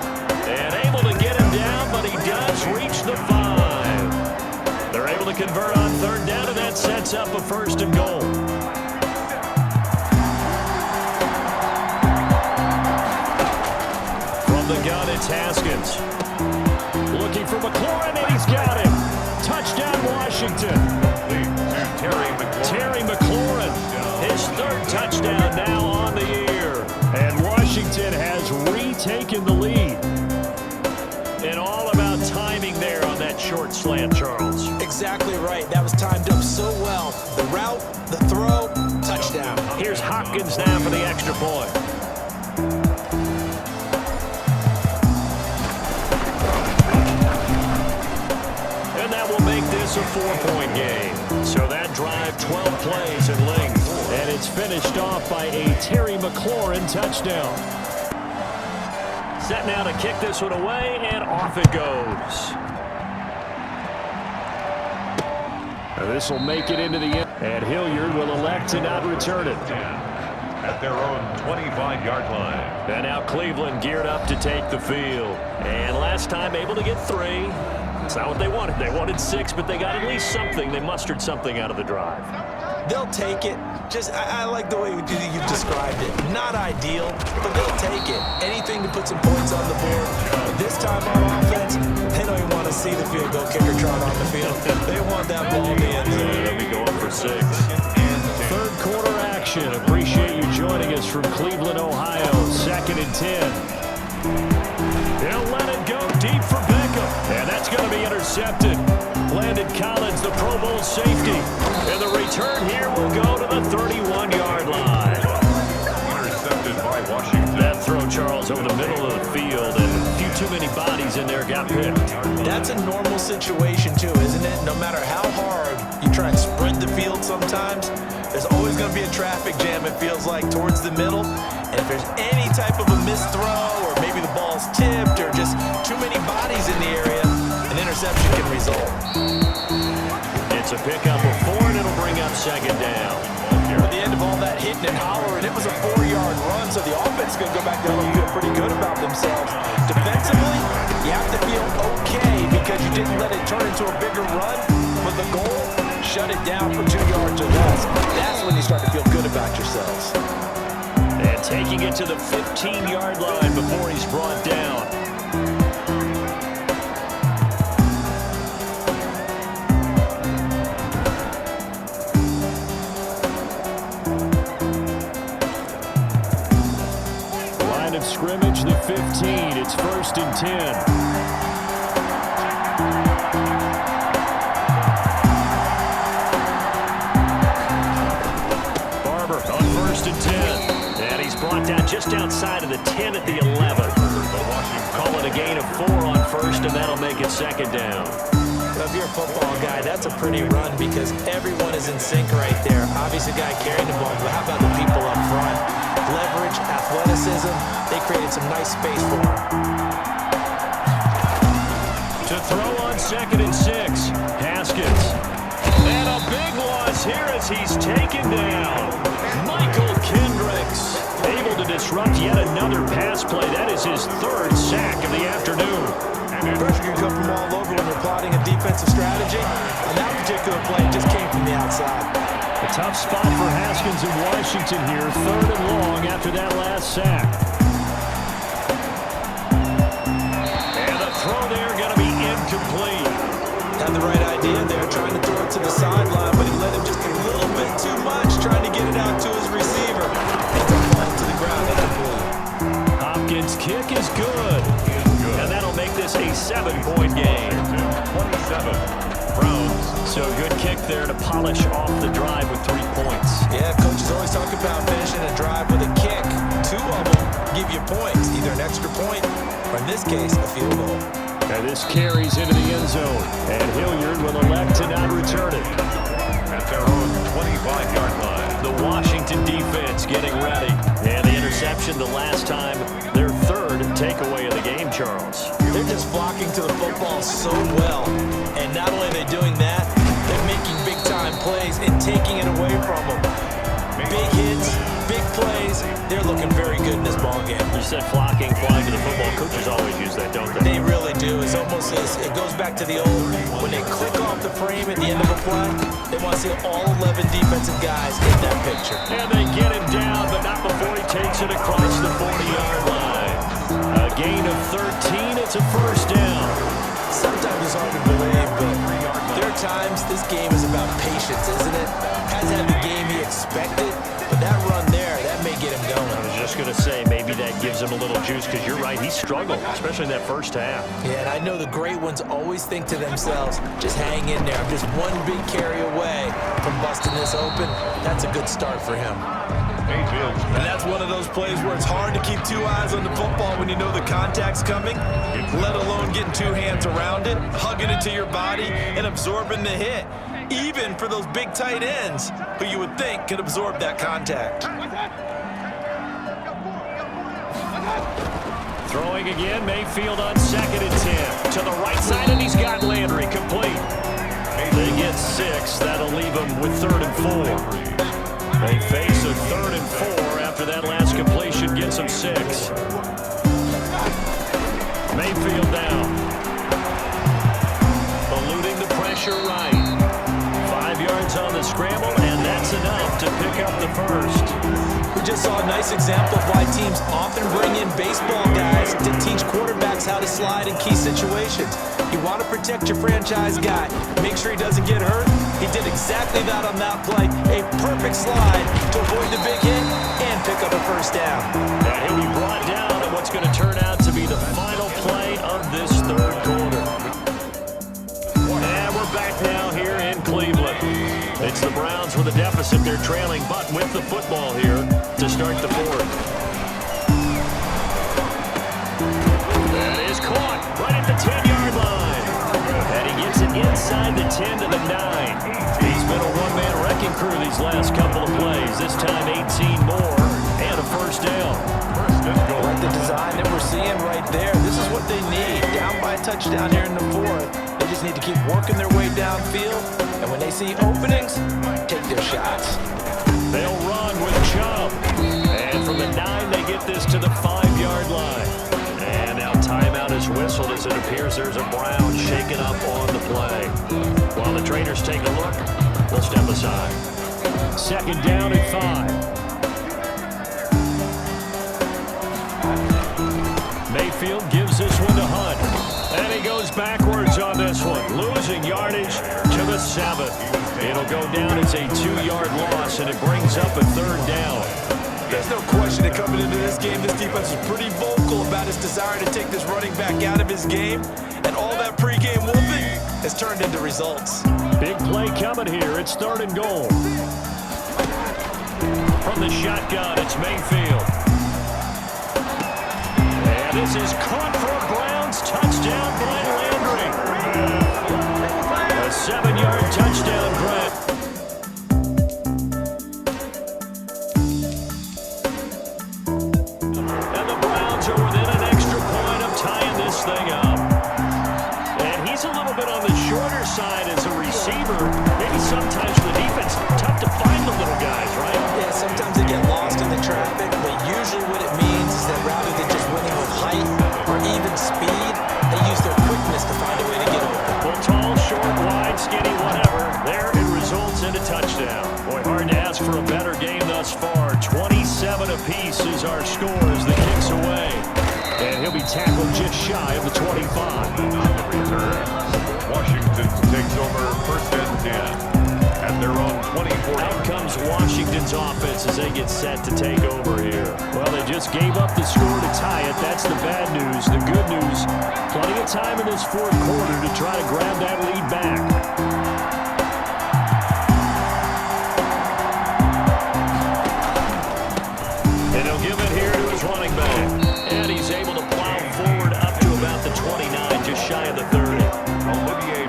And able to get him down, but he does reach the 5. They're able to convert on 3rd down, and that sets up a 1st and goal. From the gun, it's Haskins. Looking for McLaurin, and he's got him. Touchdown, Washington. Terry McLaurin, his 3rd touchdown now on the year. And Washington has retaken the lead. And all about timing there on that short slant, Charles. Exactly right. That was timed up so well. The route, the throw, touchdown. Here's Hopkins now for the extra point. And that will make this a 4-point game. So that drive, 12 plays in length. And it's finished off by a Terry McLaurin touchdown. Set now to kick this one away, and off it goes. This will make it into the end. And Hilliard will elect to not return it. At their own 25-yard line. And now Cleveland geared up to take the field. And last time able to get 3. It's not what they wanted. They wanted 6, but they got at least something. They mustered something out of the drive. They'll take it. I like the way you've described it. Not ideal, but they'll take it. Anything to put some points on the board. This time on offense, they don't even want to see the field goal kicker trot on the field. They want that ball in the end zone. They'll be going for 6. Third quarter action. Appreciate you joining us from Cleveland, Ohio. 2nd and 10. They'll let it go deep for Beckham. And that's going to be intercepted. Landon Collins, the Pro Bowl safety. And the return here will go to the 31-yard line. Intercepted by Washington. That throw, Charles, over the middle of the field, and a few too many bodies in there got picked. That's a normal situation, too, isn't it? No matter how hard you try and spread the field sometimes, there's always going to be a traffic jam, it feels like, towards the middle. And if there's any type of a missed throw, or maybe the ball's tipped, or just too many bodies in the area, an interception can result. It's a pickup of 4, and it'll bring up 2nd down. At the end of all that hitting and hollering, it was a 4-yard run, so the offense is going to go back down and feel pretty good about themselves. Defensively, you have to feel okay because you didn't let it turn into a bigger run, but the goal, shut it down for 2 yards or less. That's when you start to feel good about yourselves. And taking it to the 15-yard line before he's brought down. Line of scrimmage, the 15. It's 1st and 10. Just outside of the 10 at the 11. Call it a gain of 4 on 1st, and that'll make it 2nd down. Well, if you're a football guy, that's a pretty run because everyone is in sync right there. Obviously, the guy carrying the ball, but how about the people up front? Leverage, athleticism, they created some nice space for him. To throw on 2nd and 6, Haskins. And a big loss here as he's taken down. Michael Kendricks. Able to disrupt yet another pass play. That is his 3rd sack of the afternoon. Pressure can come from all over when you're plotting a defensive strategy. On that particular play, it just came from the outside. A tough spot for Haskins in Washington here. 3rd and long after that last sack. And the throw there going to be incomplete. Had the right idea there, trying to throw it to the sideline, but he let him just a little bit too much, trying to get it out to his receiver. Hopkins' kick is good. And that'll make this a 7-point game. 27. Browns. So good kick there to polish off the drive with 3 points. Yeah, coaches always talk about finishing a drive with a kick. 2 of them give you points, either an extra point or in this case, a field goal. And this carries into the end zone. And Hilliard will elect to not return it. At their own 25-yard line. The Washington defense getting ready. And the interception the last time, their 3rd takeaway of the game, Charles. They're just flocking to the football so well. And not only are they doing that, they're making big-time plays and taking it away from them. Big hits, big plays. They're looking very good in this ball game. You said flocking, flying to the football. Coaches always use that, don't they? They really do. It's almost it goes back to the old, when they click off the frame at the end of a play, they want to see all 11 defensive guys in that picture. And they get him down, but not before he takes it across the 40-yard line. A gain of 13. It's a 1st down. Sometimes it's hard to believe, but there are times this game is about patience, isn't it? Hasn't had the game he expected, but that run there, that may get him going. I was just going to say, maybe that gives him a little juice, because you're right, he struggled, especially in that 1st half. Yeah, and I know the great ones always think to themselves, just hang in there. I'm just one big carry away from busting this open. That's a good start for him. And that's one of those plays where it's hard to keep 2 eyes on the football when you know the contact's coming, let alone getting 2 hands around it, hugging it to your body, and absorbing the hit. Even for those big tight ends who you would think could absorb that contact. Throwing again, Mayfield on 2nd and 10. To the right side, and he's got Landry complete. They get 6. That'll leave them with 3rd and 4. They face a 3rd and 4 after that last completion gets them 6. Mayfield down. first. We just saw a nice example of why teams often bring in baseball guys to teach quarterbacks how to slide in key situations. You want to protect your franchise guy, make sure he doesn't get hurt. He did exactly that on that play. A perfect slide to avoid the big hit and pick up a first down. And he'll be brought down at what's going to turn out to be the final play of this third quarter. And we're back now here in Cleveland. It's the Browns with a deficit. They're trailing, but with the football here to start the fourth. That is caught right at the 10-yard line. And he gets it inside the 10 to the 9. He's been a one-man wrecking crew these last couple of plays. This time 18 more and a first down. Like the design that we're seeing right there, this is what they need. Down by a touchdown here in the fourth. They just need to keep working their way downfield. And when they see openings, take their shots. They'll run with Chubb. And from the 9, they get this to the 5-yard line. And now timeout is whistled as it appears there's a Brown shaken up on the play. While the trainers take a look, we'll step aside. Second down at 5. Mayfield gives this one to Hunt. And he goes backwards on this one, losing yardage to the 7. It'll go down as a 2-yard loss, and it brings up a third down. There's no question that coming into this game, this defense was pretty vocal about his desire to take this running back out of his game. And all that pregame whooping has turned into results. Big play coming here. It's third and goal. From the shotgun, it's Mayfield. And this is caught for a Browns touchdown by Landry. A 7-yard touchdown, Brett. And the Browns are within an extra point of tying this thing up. And he's a little bit on the shorter side as a receiver. Maybe sometimes for the defense, tough to find the little guys, right? Yeah, sometimes they get lost in the traffic, but usually what it means is that rather than just winning with height or even speed, they use their quickness to find a way to get over. Well, tall, short, wide, skinny, whatever. There it results in a touchdown. Boy, hard to ask for a better game thus far. 27 apiece is our score as the kick's away. And he'll be tackled just shy of the 25. Washington takes over first and 10 at their own 24. Out comes Washington's offense as they get set to take over here. Well, they just gave up the score to tie it. That's the bad news. The good news, plenty of time in this fourth quarter to try to grab that lead back. And he'll give it here to his running back. And he's able to plow forward up to about the 29, just shy of the 30.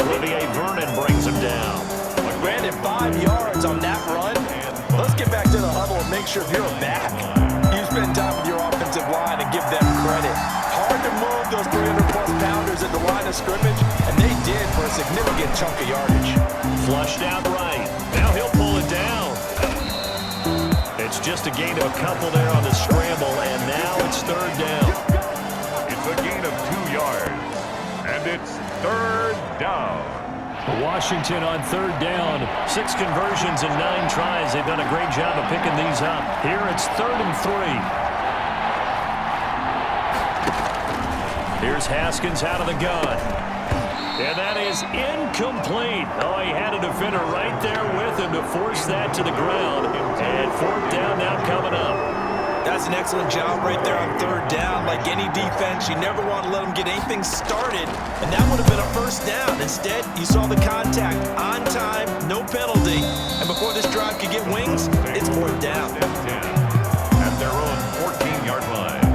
Olivier Vernon brings him down. Granted, 5 yards on that run. Let's get back to the huddle and make sure if you're a back, you spend time with your offensive line and give them credit. Hard to move those 300-plus pounders at the line of scrimmage, and they did for a significant chunk of yardage. Flushed out right. Now he'll pull it down. It's just a gain of a couple there on the scramble, and now it's third down. It's a gain of 2 yards, and it's third down. Washington on third down. 6 conversions in 9 tries. They've done a great job of picking these up. Here it's third and 3. Here's Haskins out of the gun. And that is incomplete. Oh, he had a defender right there with him to force that to the ground. And fourth down now coming up. That's an excellent job right there on third down. Like any defense, you never want to let them get anything started, and that would have been a first down. Instead, you saw the contact on time, no penalty, and before this drive could get wings, it's fourth down. At their own 14-yard line.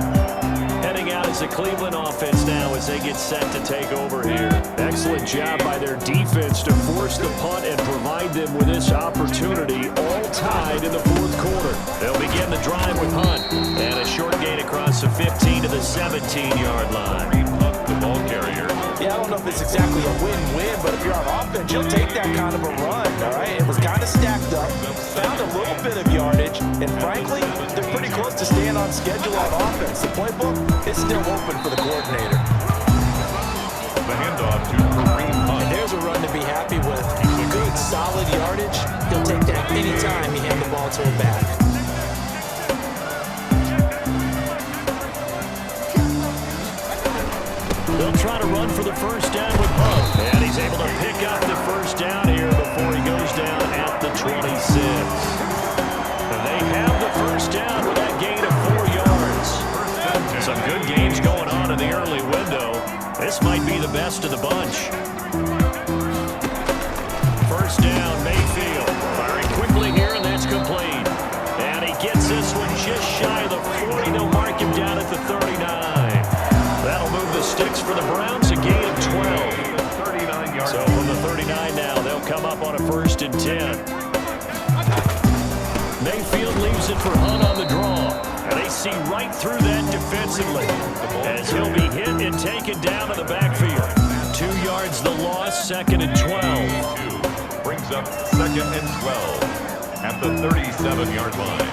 Heading out is the Cleveland offense now as they get set to take over here. Excellent job by their defense to force the punt and provide them with this opportunity, all tied in the fourth quarter. They'll begin the drive with Hunt, and a short gain across the 15 to the 17-yard line. The ball carrier. Yeah, I don't know if it's exactly a win-win, but if you're on offense, you'll take that kind of a run, all right? It was kind of stacked up, found a little bit of yardage, and frankly, they're pretty close to staying on schedule on offense. The playbook is still open for the coordinator. The handoff to Kareem Hunt. And there's a run to be happy with. Good, solid yardage. He'll take that anytime you hand the ball to him back. They'll try to run for the first down with Hunt. And he's able to pick up the first down here before he goes down at the 26. They have the first down with that gain of 4 yards. Some good games going on in the early window. This might be the best of the bunch. First down, Mayfield. Firing quickly here, and that's complete. And he gets this one just shy of the 40. They'll mark him down at the 39. That'll move the sticks for the Browns, a gain of 12. 39 yards. So from the 39 now, they'll come up on a 1st and 10. Mayfield leaves it for Hunt on the draw. And they see right through that defensively as he'll be hit and taken down to the backfield. 2 yards the loss, 2nd and 12. Brings up 2nd and 12 at the 37-yard line.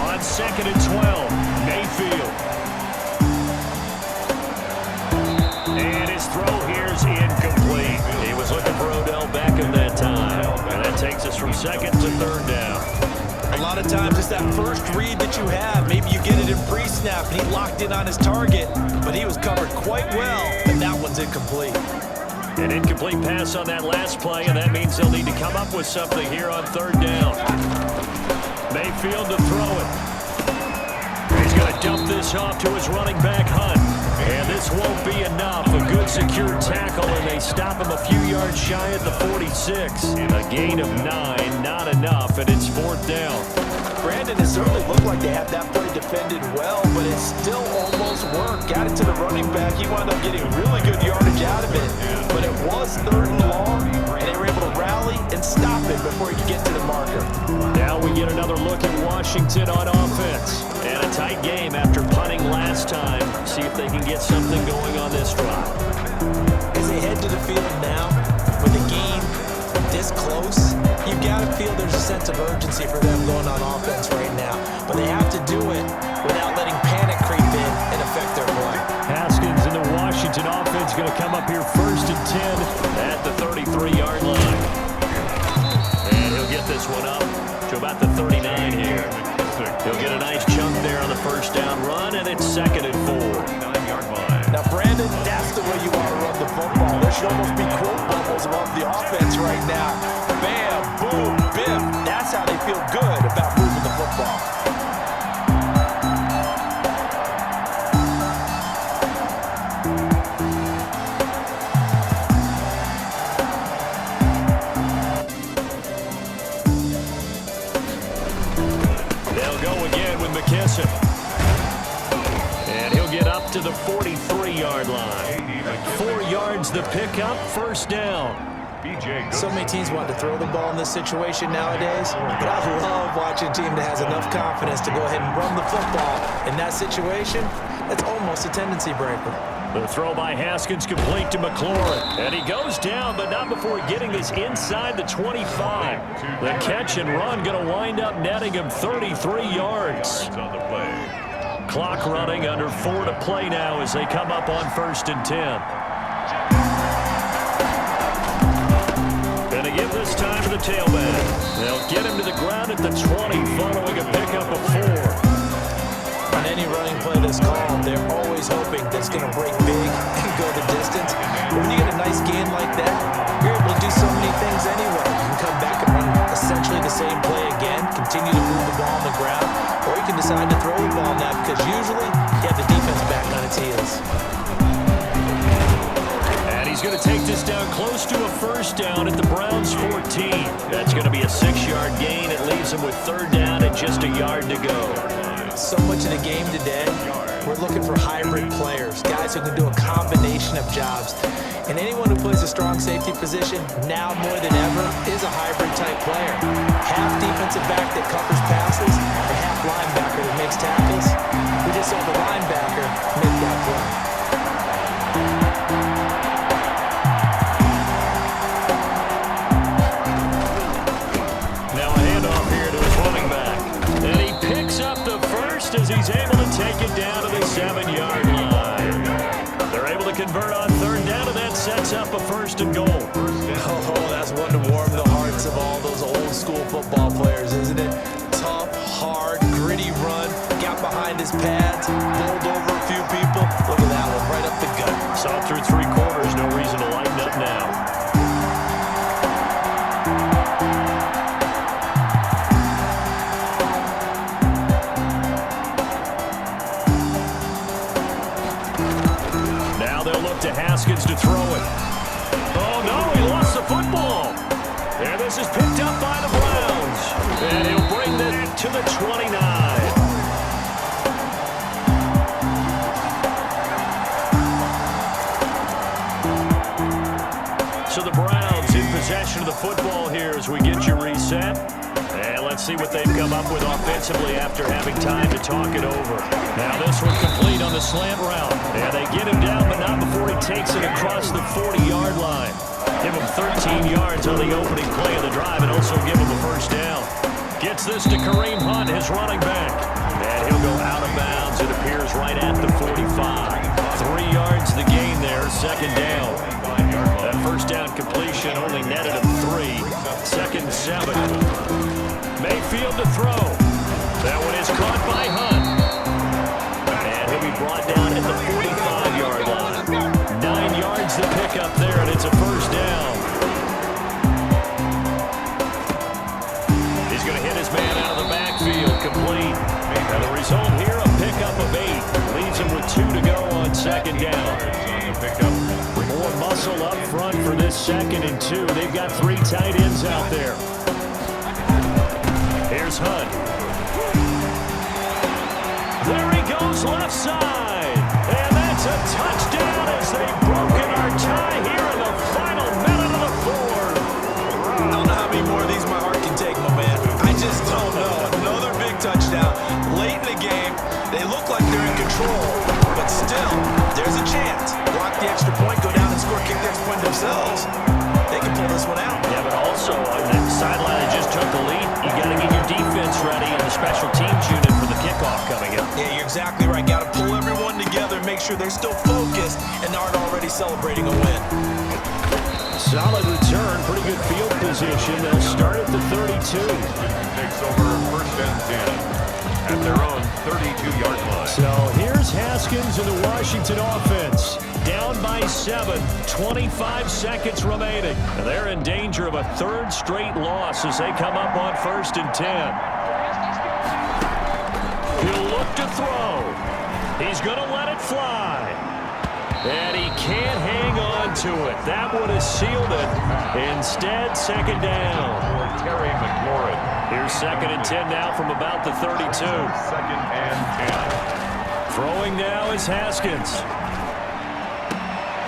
On 2nd and 12, Mayfield. And his throw here's incomplete. He was looking for Odell Beckham that time. And that takes us from 2nd to 3rd down. A lot of times it's that first read that you have. Maybe you get it in pre-snap and he locked in on his target, but he was covered quite well, and that one's incomplete. An incomplete pass on that last play, and that means they'll need to come up with something here on 3rd down. Mayfield to throw it. He's going to dump this off to his running back, Hunt. And this won't be enough. A good secure tackle, and they stop him a few yards shy at the 46. A gain of 9, not enough, and it's 4th down. Brandon, it certainly looked like they had that play defended well, but it still almost worked. Got it to the running back. He wound up getting really good yardage out of it. But it was 3rd and long, and they were able to rally and stop it before he could get to the marker. Now we get another look at Washington on offense. And a tight game after punting last time. See if they can get something going on this drive. As they head to the field now, with the game this close, you've got to feel there's a sense of urgency for them going on offense right now. But they have to do it without letting panic creep in and affect their play. Haskins and the Washington offense going to come up here 1st and 10 at the 33-yard line. And he'll get this one up to about the 39 here. He'll get a nice chunk there on the first down run, and it's 2nd and 4. 9-yard line. Now, Brandon, that's the way you want to run the football. There should almost be quote bubbles above the offense right now. Bam, boom, biff. That's how they feel good about moving the football. And he'll get up to the 43-yard line. 4 yards the pickup, 1st down. So many teams want to throw the ball in this situation nowadays, but I love watching a team that has enough confidence to go ahead and run the football. In that situation, that's almost a tendency breaker. The throw by Haskins complete to McLaurin. And he goes down, but not before getting this inside the 25. The catch and run going to wind up netting him 33 yards. On the play. Clock running, under 4 to play now as they come up on 1st and 10. Going to give this time to the tailback. They'll get him to the ground at the 20 following a pickup of 4. On any running play that's called, they're always hoping that it's going to break big and go the distance. But when you get a nice gain like that, you're able to do so many things anyway. You can come back and run essentially the same play again, continue to move the ball on the ground, or you can decide to throw the ball now because usually you have the defense back on its heels. And he's going to take this down close to a 1st down at the Browns' 14. That's going to be a 6-yard gain. It leaves him with 3rd down and just a yard to go. So much of the game today, we're looking for hybrid players, guys who can do a combination of jobs. And anyone who plays a strong safety position, now more than ever, is a hybrid-type player. Half defensive back that covers passes, and half linebacker that makes tackles. We just saw the linebacker make that play. As he's able to take it down to the 7-yard line. They're able to convert on 3rd down, and that sets up a 1st and goal. Oh, that's one to warm the hearts of all those old-school football players, isn't it? Tough, hard, gritty run, got behind his pads, bowled over a few people. Look at that through 3 quarters. No reason to lighten up now. To Haskins to throw it. Oh, no, he lost the football. And this is picked up by the Browns. And he'll bring that to the 29. So the Browns in possession of the football here as we get you reset. And let's see what they've come up with offensively after having time to talk it over. Now this one complete on the slant route. And they get him down, but not before he takes it across the 40-yard line. Give him 13 yards on the opening play of the drive and also give him a first down. Gets this to Kareem Hunt, his running back. And he'll go out of bounds, it appears, right at the 45. 3 yards the gain there, second down. That first down completion only netted him 3. Second and 7. Mayfield to throw. That one is caught by Hunt. And he'll be brought down at the 45-yard line. 9 yards to pick up there, and it's a first down. He's going to hit his man out of the backfield, complete. And the result here, a pickup of 8. Leaves him with 2 to go on second down. More muscle up front for this 2nd and 2. They've got 3 tight ends out there. Here's Hunt. There he goes left side. And that's a touchdown as they've broken our tie here in the final minute of the 4th. I don't know how many more of these my heart can take, my man. I just don't know. Another big touchdown. Late in the game, they look like they're in control. But still, there's a chance. Block the extra point, go down and score, kick the extra point themselves. They can pull this one out. Yeah, but also on that sideline that just took the lead, you got to get your defense ready and the special teams unit for the kickoff coming up. Yeah, you're exactly right. Got to pull everyone together, make sure they're still focused and aren't already celebrating a win. Solid return, pretty good field position. They'll start at the 32. Takes over first and 10 at their own 32-yard line. So here's Haskins and the Washington offense. Down by 7, 25 seconds remaining. And they're in danger of a 3rd straight loss as they come up on 1st and 10. He'll look to throw. He's going to let it fly. And he can't hang on to it. That would have sealed it. Instead, second down. Terry McLaurin. Here's 2nd and 10 now from about the 32. 2nd and 10. Throwing now is Haskins.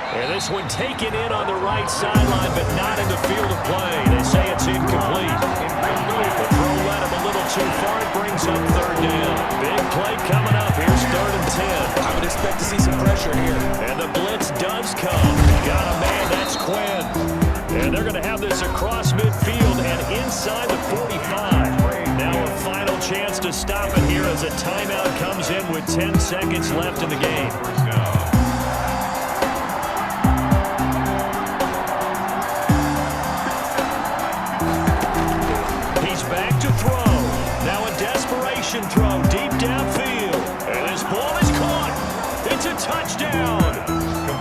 And this one taken in on the right sideline, but not in the field of play. They say it's incomplete. The throw led him a little too far. It brings up 3rd down. Big play coming up. Here's 3rd and 10. I would expect to see some pressure here. And the blitz does come. Got a man, that's Quinn. And they're going to have this across midfield and inside the 45. Now a final chance to stop it here as a timeout comes in with 10 seconds left in the game. He's back to throw. Now a desperation throw deep downfield. And this ball is caught. It's a touchdown.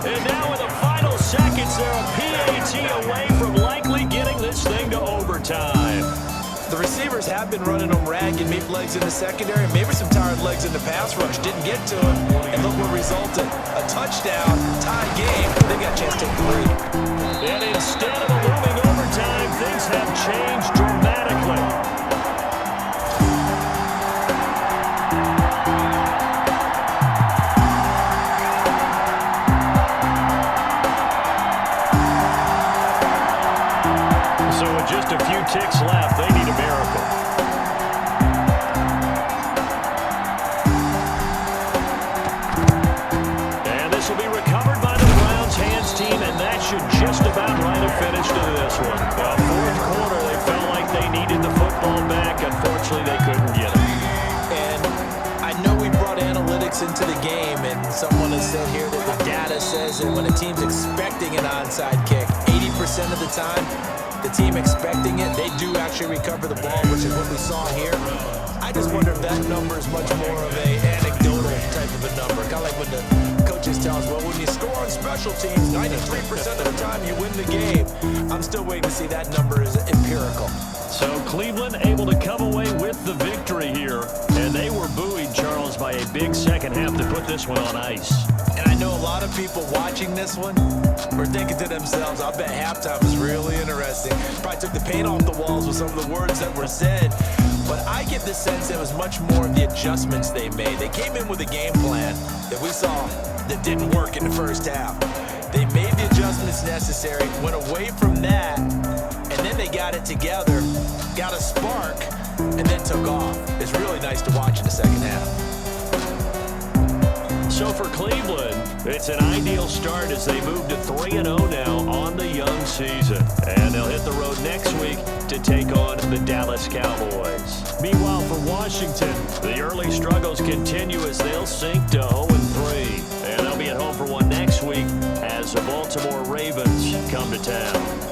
And now in the final seconds, they're a PAT away from likely getting this thing to overtime. The receivers have been running them ragged, meat legs in the secondary, maybe some tired legs in the pass rush. Didn't get to him, and look what resulted. A touchdown, tie game. They got a chance to take the lead. And instead of a looming overtime, things have changed dramatically. So with just a few ticks left, they need a miracle. And this will be recovered by the Browns hands team, and that should just about write a finish to this one. Well, 4th quarter, they felt like they needed the football back. Unfortunately, they couldn't get it. And I know we brought analytics into the game, and someone has said here that the data says that when a team's expecting an onside kick, 80% of the time, the team expecting it, they do actually recover the ball, which is what we saw here. I just wonder if that number is much more of a anecdotal type of a number. Kind of like when the coaches tell us, well, when you score on special special teams, 93% of the time you win the game. I'm still waiting to see that number is empirical. So Cleveland able to come away with the victory here. And they were buoyed, Charles, by a big second half to put this one on ice. And I know a lot of people watching this one were thinking to themselves, I bet halftime was really interesting. Probably took the paint off the walls with some of the words that were said. But I get the sense it was much more of the adjustments they made. They came in with a game plan that we saw that didn't work in the first half. They made the adjustments necessary, went away from that, and then they got it together, got a spark, and then took off. It's really nice to watch in the second half. So for Cleveland, it's an ideal start as they move to 3-0 now on the young season. And they'll hit the road next week to take on the Dallas Cowboys. Meanwhile, for Washington, the early struggles continue as they'll sink to 0-3. And they'll be at home for one next week as the Baltimore Ravens come to town.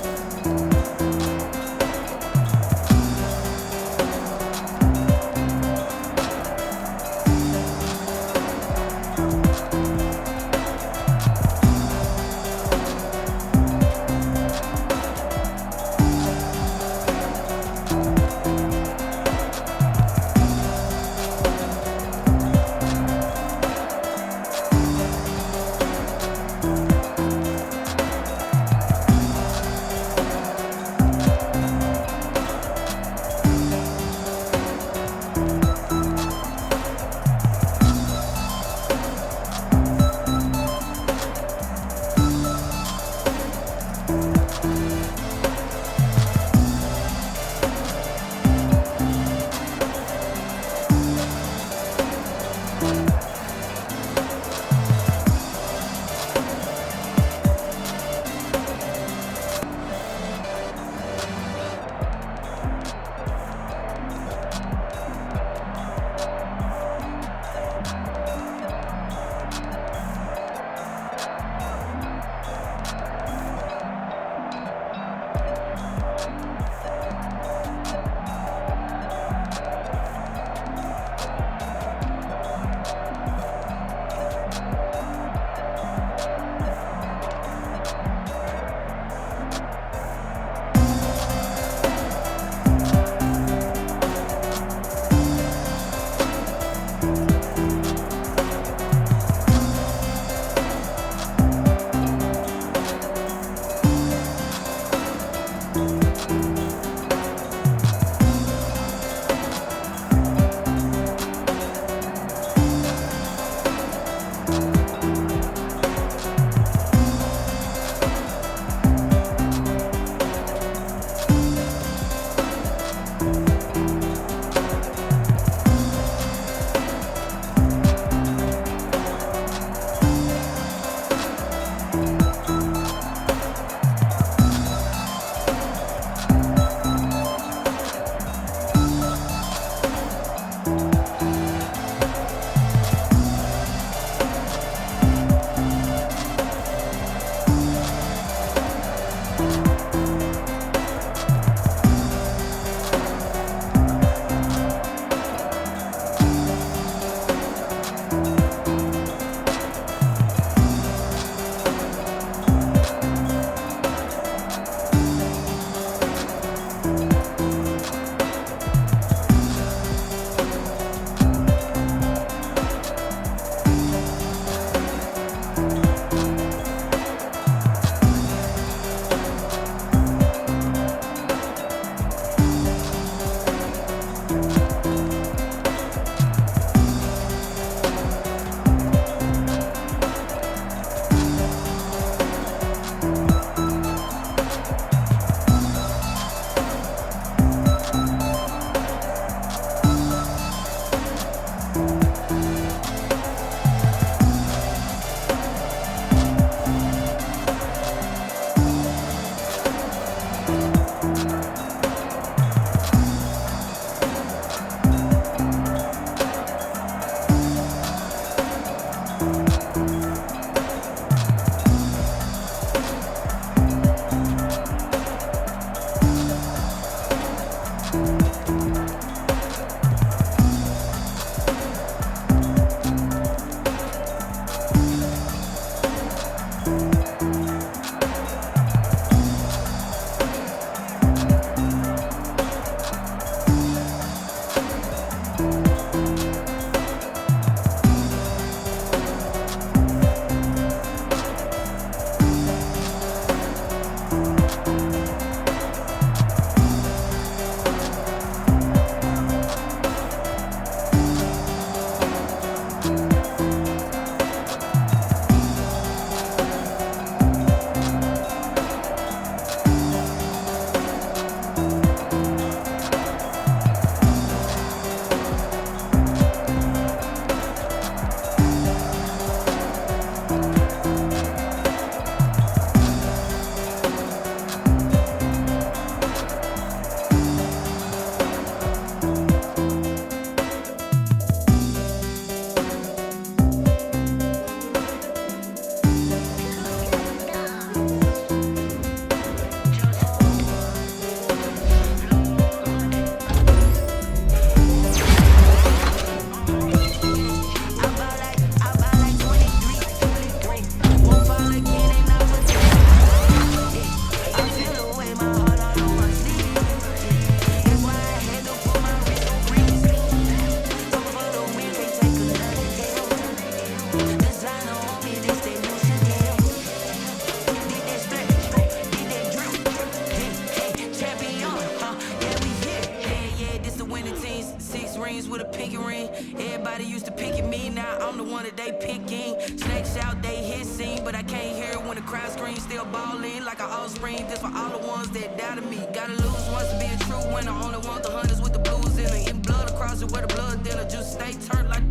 that they picking. Snakes out, they hissing, but I can't hear it when the crowd screams. Still ballin' like an offspring. This for all the ones that doubted me. Gotta lose once to be a true winner. Only want the hunters with the blues in it. In blood across it where the blood thinner. Just stay turned like